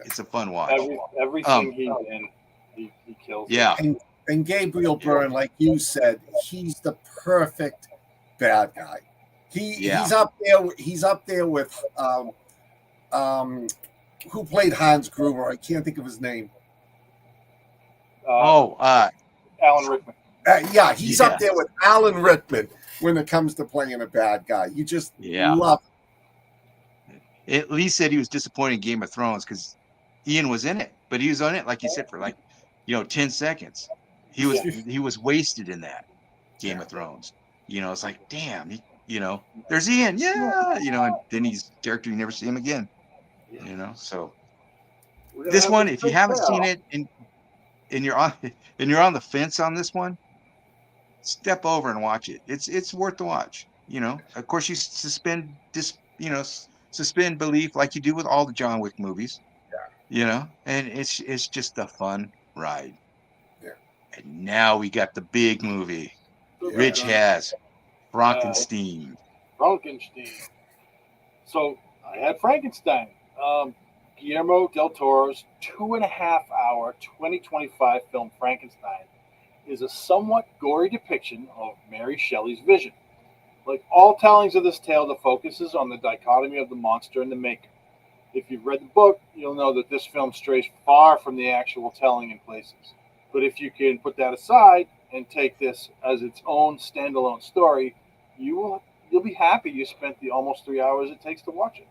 Speaker 2: it's a fun watch.
Speaker 4: Everything he's in, he kills.
Speaker 2: Yeah.
Speaker 3: And Gabriel Byrne, like you said, he's the perfect bad guy. He's up there. He's up there with who played Hans Gruber? I can't think of his name.
Speaker 4: Alan Rickman.
Speaker 3: He's up there with Alan Rickman when it comes to playing a bad guy. You just love
Speaker 2: it. Lee said he was disappointed in Game of Thrones because Ian was in it, but he was on it, like you said, for 10 seconds. He was wasted in that Game of Thrones. It's like, damn, there's Ian, and then he's character, you never see him again. So this one, if you haven't seen it and you're on the fence on this one, step over and watch it. It's worth the watch. Of course you suspend belief like you do with all the John Wick movies. And it's just a fun ride. And now we got the big movie. Rich has Frankenstein.
Speaker 4: So I had Frankenstein. Guillermo del Toro's 2.5-hour 2025 film Frankenstein is a somewhat gory depiction of Mary Shelley's vision. Like all tellings of this tale, the focus is on the dichotomy of the monster and the maker. If you've read the book, you'll know that this film strays far from the actual telling in places. But if you can put that aside and take this as its own standalone story, you'll be happy you spent the almost 3 hours it takes to watch it.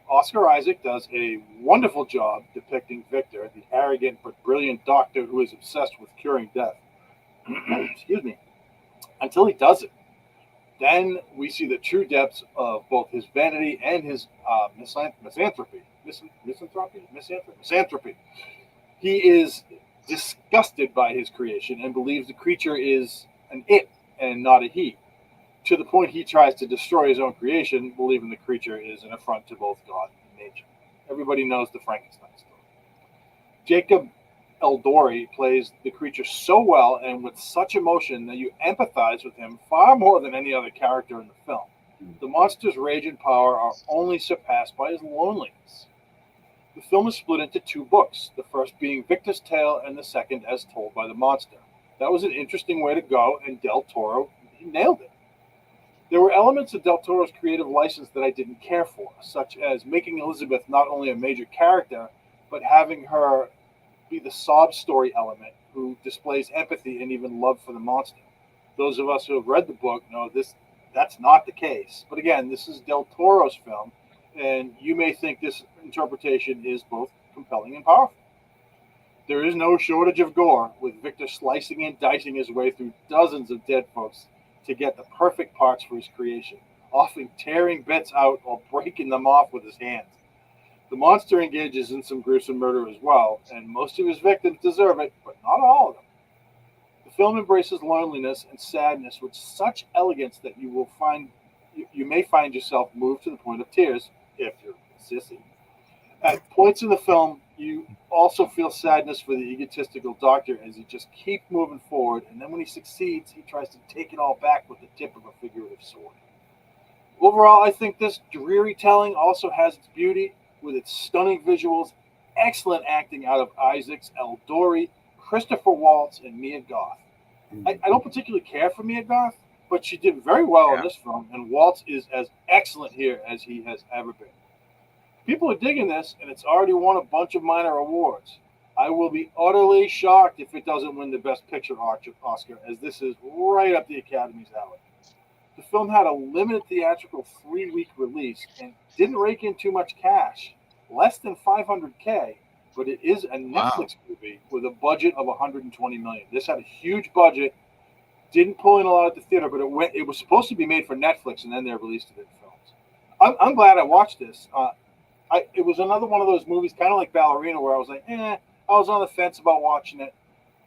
Speaker 4: Oscar Isaac does a wonderful job depicting Victor, the arrogant but brilliant doctor who is obsessed with curing death. Excuse me. Until he does it. Then we see the true depths of both his vanity and his misanthropy. Misanthropy. He is disgusted by his creation and believes the creature is an it and not a he, to the point he tries to destroy his own creation, believing the creature is an affront to both God and nature. Everybody knows the Frankenstein story. Jacob Eldori plays the creature so well and with such emotion that you empathize with him far more than any other character in the film. The monster's rage and power are only surpassed by his loneliness. The film is split into 2 books, the first being Victor's tale and the second as told by the monster. That was an interesting way to go, and Del Toro, he nailed it. There were elements of Del Toro's creative license that I didn't care for, such as making Elizabeth not only a major character, but having her be the sob story element who displays empathy and even love for the monster. Those of us who have read the book know that's not the case. But again, this is Del Toro's film, And you may think this interpretation is both compelling and powerful. There is no shortage of gore, with Victor slicing and dicing his way through dozens of dead folks to get the perfect parts for his creation, often tearing bits out or breaking them off with his hands. The monster engages in some gruesome murder as well, and most of his victims deserve it, but not all of them. The film embraces loneliness and sadness with such elegance that you may find yourself moved to the point of tears if you're a sissy. At points in the film, you also feel sadness for the egotistical doctor as he just keeps moving forward, and then when he succeeds, he tries to take it all back with the tip of a figurative sword. Overall, I think this dreary telling also has its beauty with its stunning visuals, excellent acting out of Isaacs, Eldori, Christopher Waltz, and Mia Goth. I don't particularly care for Mia Goth, but she did very well in this film, and Waltz is as excellent here as he has ever been. People are digging this, and it's already won a bunch of minor awards. I will be utterly shocked if it doesn't win the Best Picture Oscar, as this is right up the Academy's alley. The film had a limited theatrical 3-week release and didn't rake in too much cash, less than $500K, but it is a Netflix movie with a budget of $120 million. This had a huge budget, didn't pull in a lot at the theater, but it was supposed to be made for Netflix, and then they released it in films. I'm glad I watched this. It was another one of those movies, kind of like Ballerina, where I was like, I was on the fence about watching it,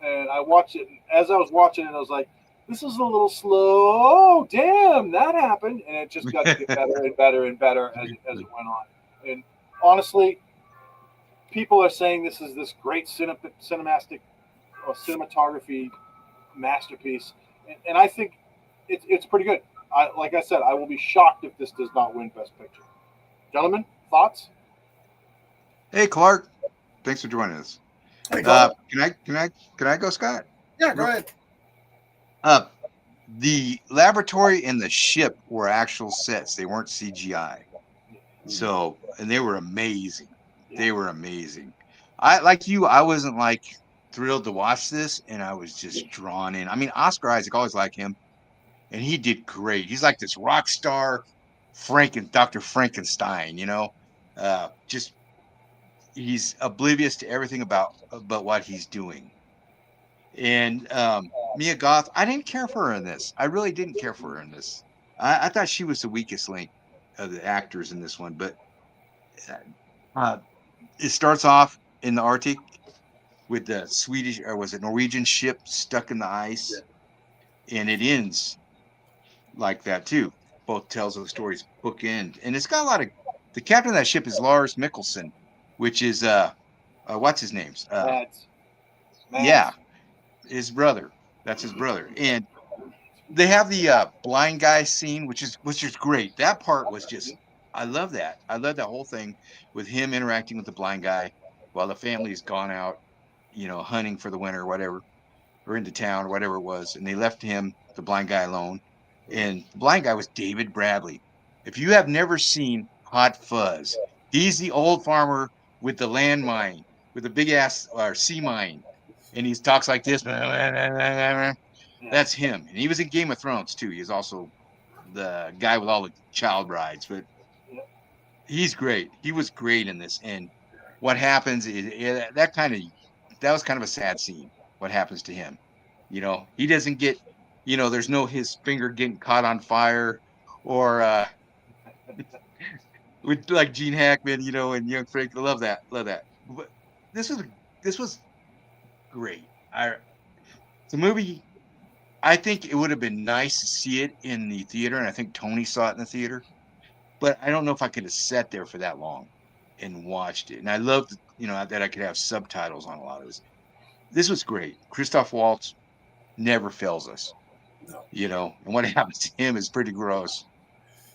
Speaker 4: and I watched it. And as I was watching it, I was like, this is a little slow. Oh, damn, that happened. And it just got to get better and better and better as it went on. And honestly, people are saying this is this great cinematography masterpiece. And I think it's pretty good. Like I said, I will be shocked if this does not win Best Picture. Gentlemen, thoughts?
Speaker 2: Hey, Clark. Thanks for joining us.
Speaker 3: Hey,
Speaker 2: Can I go, Scott?
Speaker 3: Yeah, go ahead.
Speaker 2: The laboratory and the ship were actual sets. They weren't CGI. So, and they were amazing. They were amazing. I wasn't like thrilled to watch this, and I was just drawn in. I mean, Oscar Isaac, always like him, and he did great. He's like this rock star, Dr. Frankenstein, just he's oblivious to everything about what he's doing. And Mia Goth, I didn't care for her in this. I really didn't care for her in this. I thought she was the weakest link of the actors in this one. But it starts off in the Arctic with the Swedish, or was it Norwegian ship stuck in the ice, and it ends like that too. Both tells of the stories bookend, and it's got a lot of. The captain of that ship is Lars Mikkelsen, which is what's his name?
Speaker 4: Mads.
Speaker 2: Yeah, his brother. That's his brother, and they have the blind guy scene, which is great. That part was just, I love that. I love that whole thing with him interacting with the blind guy while the family's gone out, hunting for the winter or whatever, or into town or whatever it was, and they left him, the blind guy, alone. And the blind guy was David Bradley. If you have never seen Hot Fuzz, he's the old farmer with the landmine, with the big ass sea mine, and he talks like this. That's him. And he was in Game of Thrones too. He's also the guy with all the child brides, but he's great. He was great in this. And what happens is that was kind of a sad scene. What happens to him? He doesn't get, there's no his finger getting caught on fire, or with like Gene Hackman, and young Frank. I love that. But this was great. It's a movie. I think it would have been nice to see it in the theater, and I think Tony saw it in the theater. But I don't know if I could have sat there for that long and watched it. And I loved, that I could have subtitles on a lot of this. This was great. Christoph Waltz never fails us, and what happens to him is pretty gross,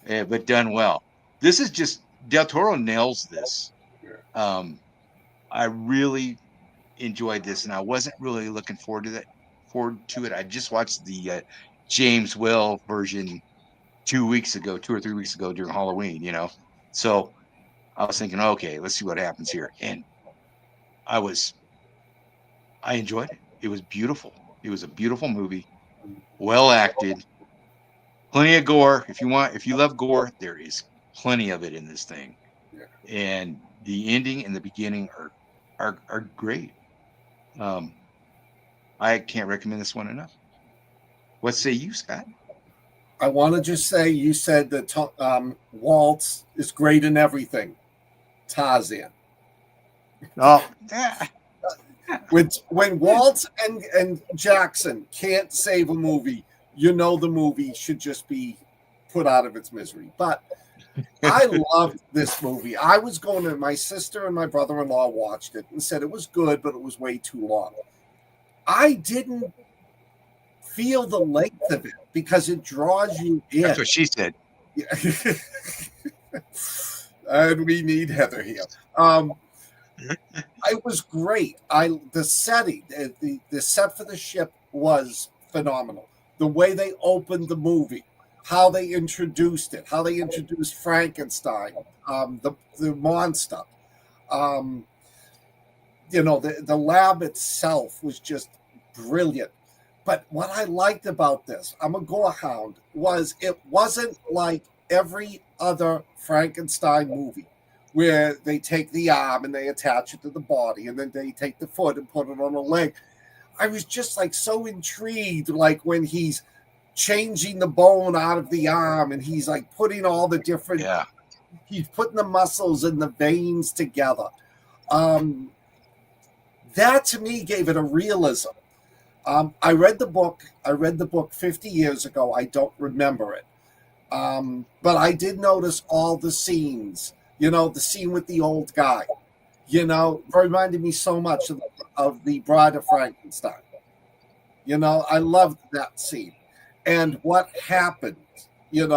Speaker 2: but done well. This is just, Del Toro nails this. I really enjoyed this, and I wasn't really looking forward to it. I just watched the James Whale version 2 or 3 weeks ago during Halloween, so I was thinking, okay, let's see what happens here. And I enjoyed it. It was beautiful. It was a beautiful movie, well acted, plenty of gore. If you love gore, there is plenty of it in this thing,
Speaker 3: Yeah.
Speaker 2: and the ending and the beginning are great. I can't recommend this one enough. What say you, Scott?
Speaker 3: I want to just say you said that Walt is great in everything. Tarzan.
Speaker 2: Oh, yeah.
Speaker 3: When Walt and Jackson can't save a movie, you know the movie should just be put out of its misery. But I loved this movie. I was going to, my sister and my brother-in-law watched it and said it was good, but it was way too long. I didn't feel the length of it because it draws you in.
Speaker 2: That's what she said.
Speaker 3: And we need Heather here. It was great. The setting, the set for the ship was phenomenal. The way they opened the movie, how they introduced it, how they introduced Frankenstein, the monster. The lab itself was just brilliant. But what I liked about this, I'm a gorehound, was it wasn't like every other Frankenstein movie where they take the arm and they attach it to the body and then they take the foot and put it on a leg. I was just like so intrigued, like when he's changing the bone out of the arm and he's like putting all the different, he's putting the muscles and the veins together. That to me gave it a realism. I read the book 50 years ago. I don't remember it. But I did notice all the scenes, the scene with the old guy, reminded me so much of the Bride of Frankenstein. I loved that scene. And what happened, it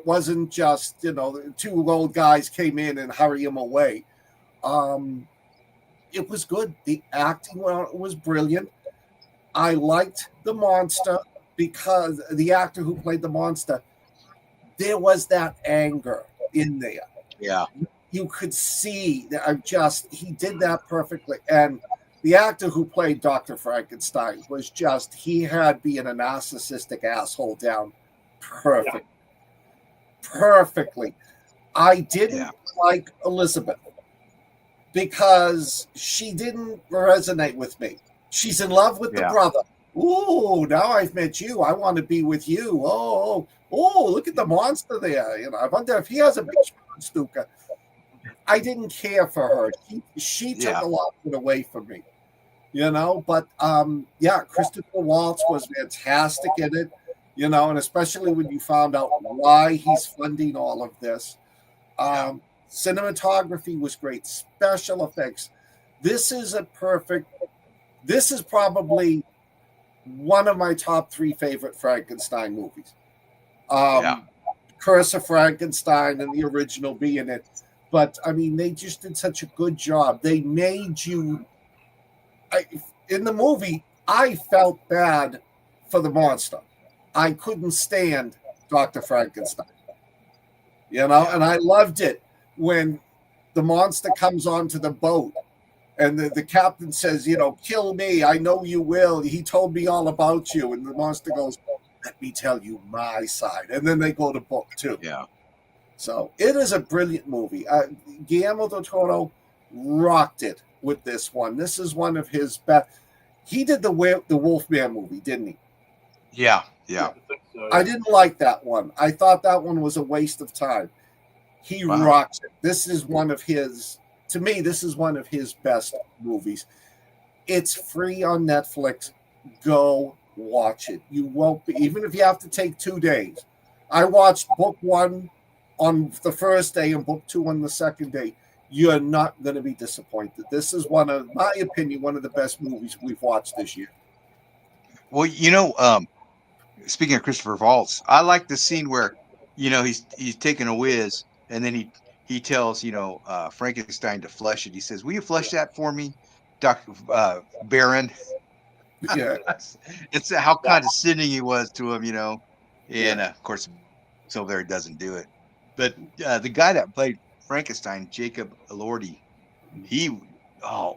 Speaker 3: wasn't just, the two old guys came in and hurry him away. It was good. The acting was brilliant. I liked the monster because the actor who played the monster, there was that anger in there.
Speaker 2: Yeah.
Speaker 3: You could see that he did that perfectly. And the actor who played Dr. Frankenstein was he had being a narcissistic asshole down perfect. Yeah. Perfectly. I didn't like Elizabeth because she didn't resonate with me. She's in love with the brother. Ooh, now I've met you. I want to be with you. Oh, look at the monster there. I wonder if he has a big stuka. I didn't care for her. She took a lot of it away from me. But Christopher Waltz was fantastic in it, and especially when you found out why he's funding all of this. Cinematography was great. Special effects. This is probably one of my top 3 favorite Frankenstein movies. Curse of Frankenstein and the original being it. But, I mean, they just did such a good job. They made you... in the movie, I felt bad for the monster. I couldn't stand Dr. Frankenstein. And I loved it when the monster comes onto the boat and the captain says, kill me. I know you will. He told me all about you. And the monster goes, let me tell you my side. And then they go to book 2. Yeah. So it is a brilliant movie. Guillermo del Toro rocked it with this one. This is one of his best. He did the Wolfman movie, didn't he?
Speaker 2: Yeah.
Speaker 3: I didn't like that one. I thought that one was a waste of time. He rocks it. This is one of his, to me, this is one of his best movies. It's free on Netflix. Go watch it. You won't be, even if you have to take 2 days. I watched book 1 on the first day and book 2 on the second day. You're not going to be disappointed. This is one of, my opinion, one of the best movies we've watched this year.
Speaker 2: Well, speaking of Christopher Waltz, I like the scene where, he's taking a whiz and then he tells, Frankenstein to flush it. He says, will you flush that for me, Dr. Baron?
Speaker 3: Yeah.
Speaker 2: It's how condescending he was to him, and of course, Silver doesn't do it. But the guy that played Frankenstein, Jacob Elordi,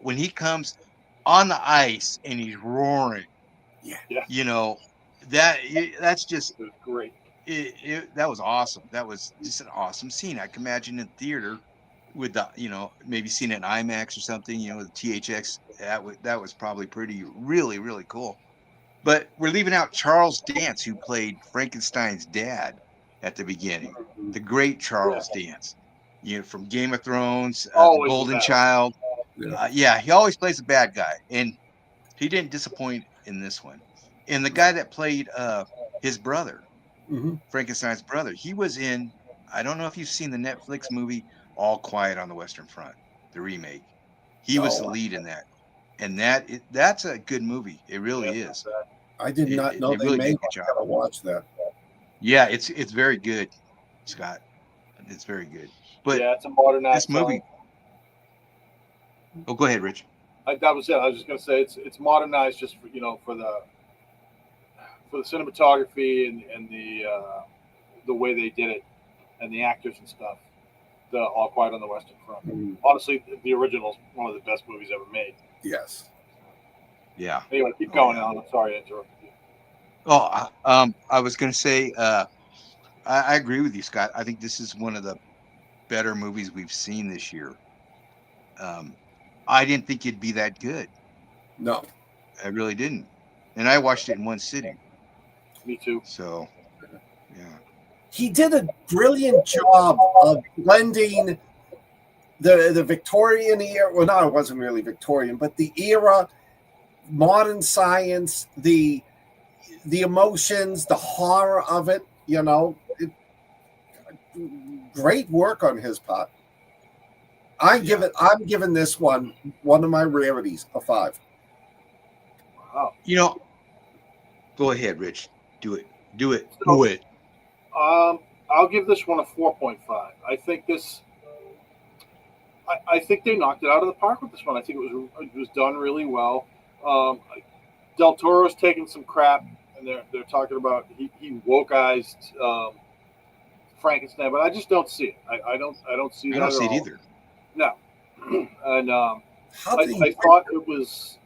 Speaker 2: when he comes on the ice and he's roaring, that's just
Speaker 4: great.
Speaker 2: that was awesome. That was just an awesome scene. I can imagine in theater with the, maybe seeing it in IMAX or something, the THX. That was probably really, really cool. But we're leaving out Charles Dance, who played Frankenstein's dad at the beginning. The great Charles Dance, from Game of Thrones, The
Speaker 4: Always the
Speaker 2: Golden
Speaker 4: best.
Speaker 2: Child.
Speaker 3: Yeah.
Speaker 2: Yeah, he always plays a bad guy, and he didn't disappoint in this one. And the guy that played his brother,
Speaker 3: Mhm.
Speaker 2: Frankenstein's brother, he was in. I don't know if you've seen the Netflix movie All Quiet on the Western Front, the remake. He was the
Speaker 3: No,
Speaker 2: lead in that, and that's a good movie. It
Speaker 4: Yeah,
Speaker 2: really
Speaker 4: it's
Speaker 2: is.
Speaker 4: not bad.
Speaker 3: I did not know
Speaker 2: They
Speaker 3: they
Speaker 2: really did
Speaker 3: made
Speaker 2: a good
Speaker 3: one.
Speaker 2: job.
Speaker 3: I gotta watch that.
Speaker 2: Yeah, it's very good, Scott. It's very good. But
Speaker 4: Yeah, it's a modernized
Speaker 2: this movie.
Speaker 4: film.
Speaker 2: Oh, go ahead, Rich.
Speaker 4: That was it. I was just gonna say it's modernized just for for the cinematography and the way they did it and the actors and stuff. The All Quiet on the Western Front.
Speaker 3: Mhm.
Speaker 4: Honestly, the original is one of the best movies ever made.
Speaker 3: Yes.
Speaker 2: Yeah.
Speaker 4: Anyway, keep
Speaker 2: Oh,
Speaker 4: going
Speaker 2: yeah.
Speaker 4: on. I'm sorry to interrupt you.
Speaker 2: Oh, I was gonna say, I agree with you, Scott. I think this is one of the better movies we've seen this year. Um, I didn't think it'd be that good.
Speaker 3: No.
Speaker 2: I really didn't, and I watched it in one sitting.
Speaker 4: Me too.
Speaker 2: So, yeah.
Speaker 3: He did a brilliant job of blending the Victorian era. Well, no, it wasn't really Victorian, but the era, modern science, the emotions, the horror of it. Great work on his part. I'm giving this one of my rarities, a 5.
Speaker 4: Wow.
Speaker 2: Go ahead, Rich. Do it. Do it.
Speaker 4: So,
Speaker 2: Do it.
Speaker 4: I'll give this one a 4.5. I think I think they knocked it out of the park with this one. I think it was done really well. Del Toro's taking some crap, and they're talking about he wokeized Frankenstein, but I just don't see it. I don't see
Speaker 2: I
Speaker 4: that
Speaker 2: don't
Speaker 4: at
Speaker 2: see it
Speaker 4: all.
Speaker 2: either.
Speaker 4: No, and
Speaker 3: How did he?
Speaker 4: I thought it was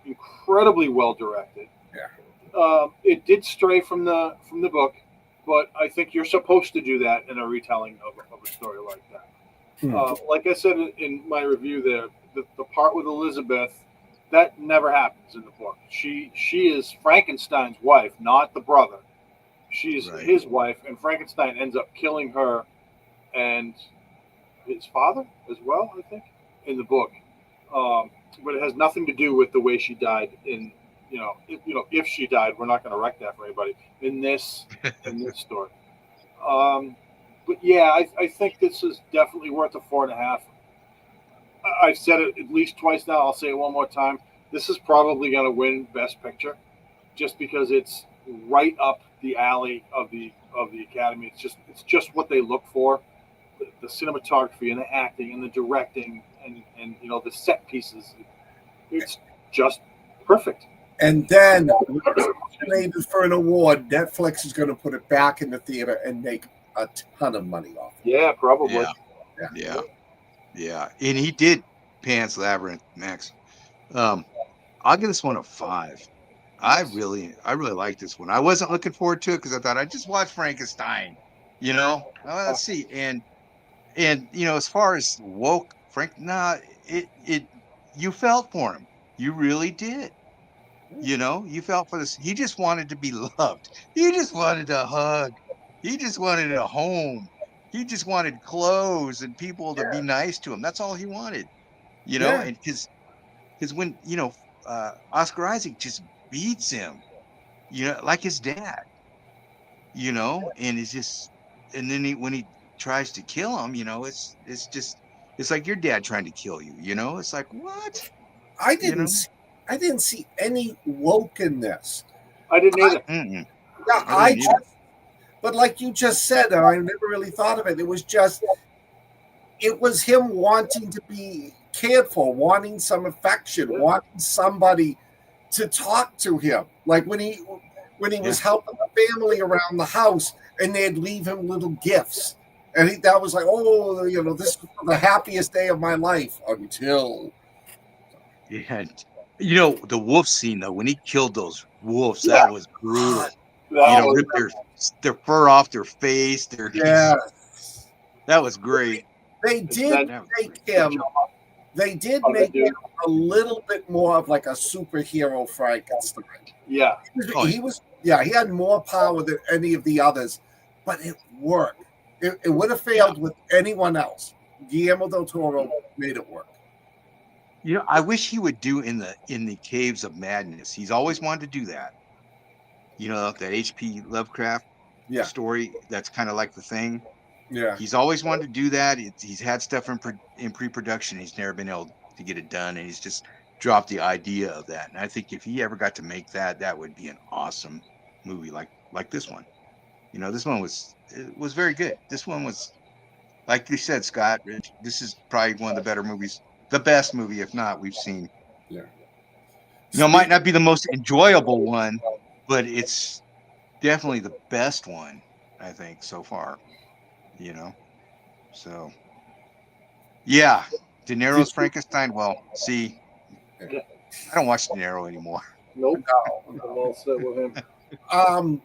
Speaker 4: incredibly well directed.
Speaker 3: Yeah.
Speaker 4: It did stray from the book, but I think you're supposed to do that in a retelling of a story like that. Like I said in my review, there the part with Elizabeth, that never happens in the book. She is Frankenstein's wife, not the brother. She's
Speaker 2: Right.
Speaker 4: his wife, and Frankenstein ends up killing her and his father as well, I think, in the book. But it has nothing to do with the way she died. If she died, we're not going to wreck that for anybody in this story. But yeah, I think this is definitely worth a 4.5. I've said it at least twice now. I'll say it one more time. This is probably going to win Best Picture, just because it's right up the alley of the Academy. It's just what they look for: the cinematography and the acting and the directing and the set pieces. It's just perfect.
Speaker 3: And then, nominated for an award, Netflix is going to put it back in the theater and make a ton of money off it.
Speaker 4: Yeah, probably.
Speaker 2: Yeah. And he did Pan's Labyrinth, Max. I'll give this one a 5. I really like this one. I wasn't looking forward to it because I thought I'd just watch Frankenstein. Let's see. And as far as woke you felt for him. You really did. You felt for this. He just wanted to be loved. He just wanted a hug. He just wanted a home. He just wanted clothes and people to be nice to him. That's all he wanted. And because when Oscar Isaac just beats him, like his dad, and it's just, and then when he tries to kill him, it's like your dad trying to kill you. It's like, what?
Speaker 3: I didn't see any woke in this.
Speaker 4: I didn't either.
Speaker 3: But like you just said, I never really thought of it. It was him wanting to be cared for, wanting some affection, wanting somebody to talk to him. Like when he was helping the family around the house, and they'd leave him little gifts, and that was like, this is the happiest day of my life until.
Speaker 2: Yeah, the wolf scene though, when he killed those wolves, that was brutal. rip their fur off their face.
Speaker 3: Yeah,
Speaker 2: That was great.
Speaker 3: they did make him. They did make him a little bit more of like a superhero Frankenstein.
Speaker 4: Yeah.
Speaker 3: He was. Yeah, he had more power than any of the others, but it worked. It would have failed with anyone else. Guillermo del Toro made it work.
Speaker 2: I wish he would do in the Caves of Madness. He's always wanted to do that. That H.P. Lovecraft story. That's kind of like The Thing.
Speaker 3: Yeah,
Speaker 2: He's always wanted to do that. He's had stuff in pre-production. He's never been able to get it done, and he's just dropped the idea of that. And I think if he ever got to make that, that would be an awesome movie, like this one. This one was very good. This one was, like you said, Scott. Rich, this is probably one of the better movies, the best movie, if not, we've seen.
Speaker 3: Yeah.
Speaker 2: It might not be the most enjoyable one, but it's definitely the best one, I think, so far. So yeah, De Niro's Frankenstein. Well, see, I don't watch De Niro anymore.
Speaker 4: Nope. I'm all set with him.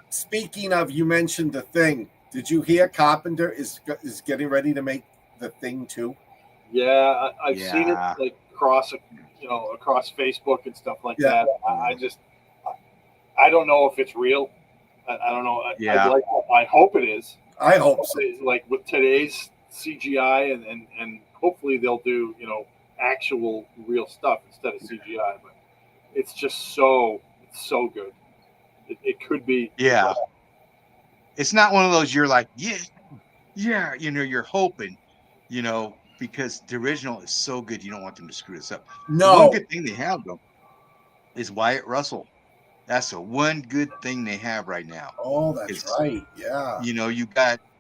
Speaker 3: Speaking of, you mentioned The Thing. Did you hear Carpenter is getting ready to make The Thing too?
Speaker 4: Yeah, I've seen it like across Facebook and stuff like that. I don't know if it's real. I don't know. I hope it is.
Speaker 3: I hope so.
Speaker 4: Like with today's CGI and hopefully they'll do actual real stuff instead of CGI. But it's just so good. It could be.
Speaker 2: Yeah. It's not one of those you're like, yeah, you're hoping, because the original is so good, you don't want them to screw this up.
Speaker 3: No.
Speaker 2: One good thing they have, though, is Wyatt Russell. That's the one good thing they have right now.
Speaker 3: Oh, that's right. Yeah.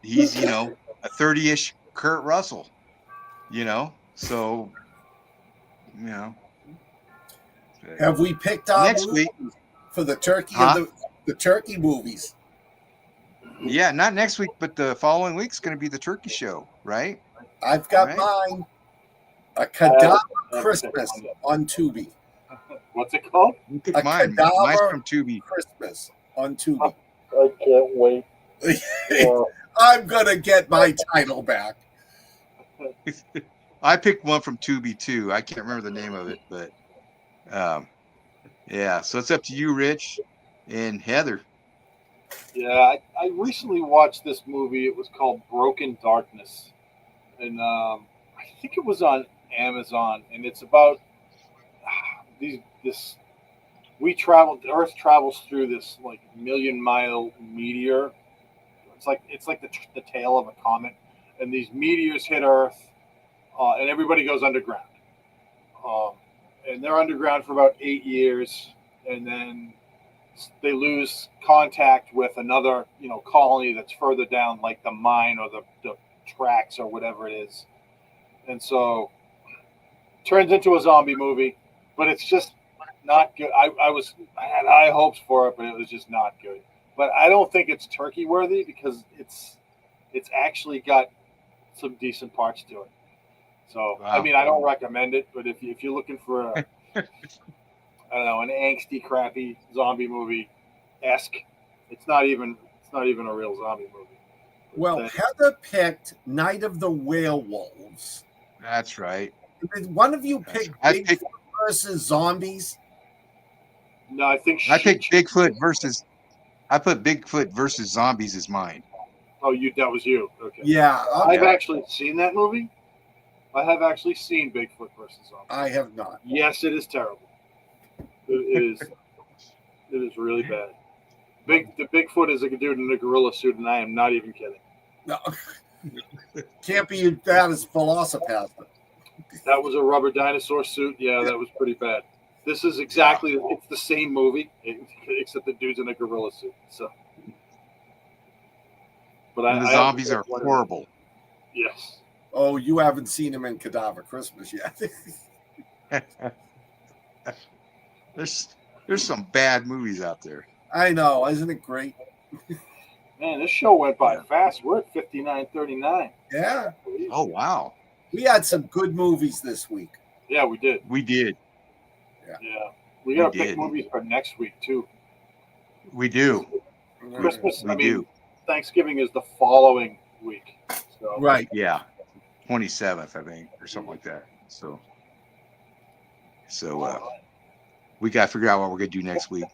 Speaker 2: He's a 30-ish Kurt Russell, so,
Speaker 3: Have we picked our
Speaker 2: next week
Speaker 3: for the turkey the turkey movies?
Speaker 2: Yeah, not next week, but the following week's going to be the turkey show, right?
Speaker 3: I've got mine. A Cadaver Christmas on Tubi.
Speaker 4: What's it called?
Speaker 2: Mine's from Tubi.
Speaker 3: Christmas on Tubi.
Speaker 4: I can't wait.
Speaker 3: I'm going to get my title back.
Speaker 2: I picked one from Tubi, too. I can't remember the name of it, but so it's up to you, Rich and Heather.
Speaker 4: Yeah, I recently watched this movie. It was called Broken Darkness. And I think it was on Amazon. And it's about the Earth travels through this like 1,000,000-mile meteor. It's like the tail of a comet. And these meteors hit Earth, and everybody goes underground. And they're underground for about 8 years. And then they lose contact with another, colony that's further down, like the mine or the tracks or whatever it is. And so it turns into a zombie movie, but it's just not good. I had high hopes for it, but it was just not good. But I don't think it's turkey worthy because it's actually got some decent parts to it. So, wow. I mean, I don't recommend it, but if you're looking for a I don't know, an angsty, crappy zombie movie-esque. It's not even a real zombie movie.
Speaker 3: Well, Heather picked Night of the Werewolves.
Speaker 2: That's right.
Speaker 3: Did one of you pick Bigfoot versus zombies?
Speaker 4: No, I think
Speaker 2: I picked Bigfoot versus. I put Bigfoot versus zombies as mine.
Speaker 4: Oh, that was you. Okay.
Speaker 3: Yeah,
Speaker 4: I've actually seen that movie. I have actually seen Bigfoot versus zombies.
Speaker 3: I have not.
Speaker 4: Yes, it is terrible. It is really bad. The Bigfoot is a dude in a gorilla suit, and I am not even kidding.
Speaker 3: No, can't be bad as Velocipaster.
Speaker 4: That was a rubber dinosaur suit. Yeah, that was pretty bad. This is exactly it's the same movie, except the dude's in a gorilla suit. So, but
Speaker 2: the zombies are horrible.
Speaker 4: Yes.
Speaker 3: Oh, you haven't seen him in Cadaver Christmas yet.
Speaker 2: There's some bad movies out there.
Speaker 3: I know, isn't it great?
Speaker 4: Man, this show went by fast. We're at 59:39.
Speaker 3: Yeah.
Speaker 2: Oh wow.
Speaker 3: We had some good movies this week.
Speaker 4: Yeah, we did.
Speaker 2: We did.
Speaker 4: Yeah. We gotta pick movies for next week too.
Speaker 2: We do.
Speaker 4: Christmas.
Speaker 2: We do.
Speaker 4: Thanksgiving is the following week. So
Speaker 3: Right.
Speaker 2: Yeah, 27th, I think, or something like that. So we got to figure out what we're gonna do next week.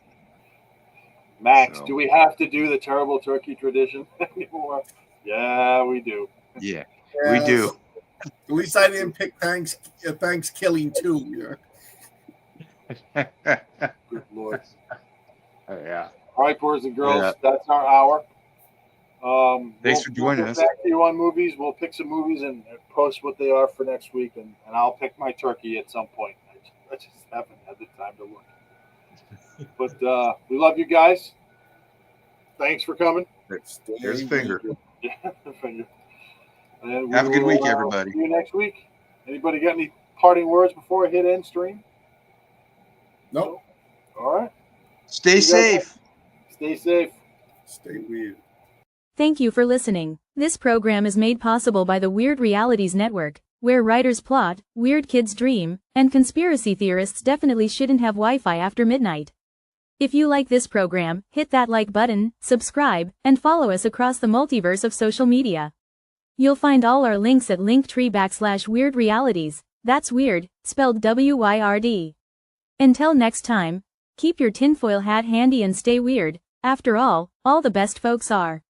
Speaker 4: Max,
Speaker 2: So.
Speaker 4: do we have to do the terrible turkey tradition anymore? Yeah, we do.
Speaker 2: Yeah,
Speaker 3: Yes.
Speaker 2: we do.
Speaker 3: At least I didn't pick Thanksgiving too.
Speaker 4: Good Lord.
Speaker 2: Yeah.
Speaker 4: All right, boys and girls,
Speaker 2: Yeah.
Speaker 4: that's our hour.
Speaker 2: Thanks for joining us.
Speaker 4: We'll get back to you on movies. We'll pick some movies and post what they are for next week, and I'll pick my turkey at some point. I just haven't had the time to look. But we love you guys. Thanks for coming.
Speaker 2: There's a finger.
Speaker 4: Yeah, finger. And
Speaker 2: Have a good week,
Speaker 4: will,
Speaker 2: everybody.
Speaker 4: See you next week. Anybody got any parting words before I hit end stream?
Speaker 3: Nope.
Speaker 4: All right.
Speaker 2: Stay safe.
Speaker 4: Stay safe.
Speaker 3: Stay weird.
Speaker 5: Thank you for listening. This program is made possible by the Weird Realities Network, where writers plot, weird kids dream, and conspiracy theorists definitely shouldn't have Wi-Fi after midnight. If you like this program, hit that like button, subscribe, and follow us across the multiverse of social media. You'll find all our links at linktree/Weird Realities. That's weird, spelled WYRD. Until next time, keep your tinfoil hat handy and stay weird. After all the best folks are.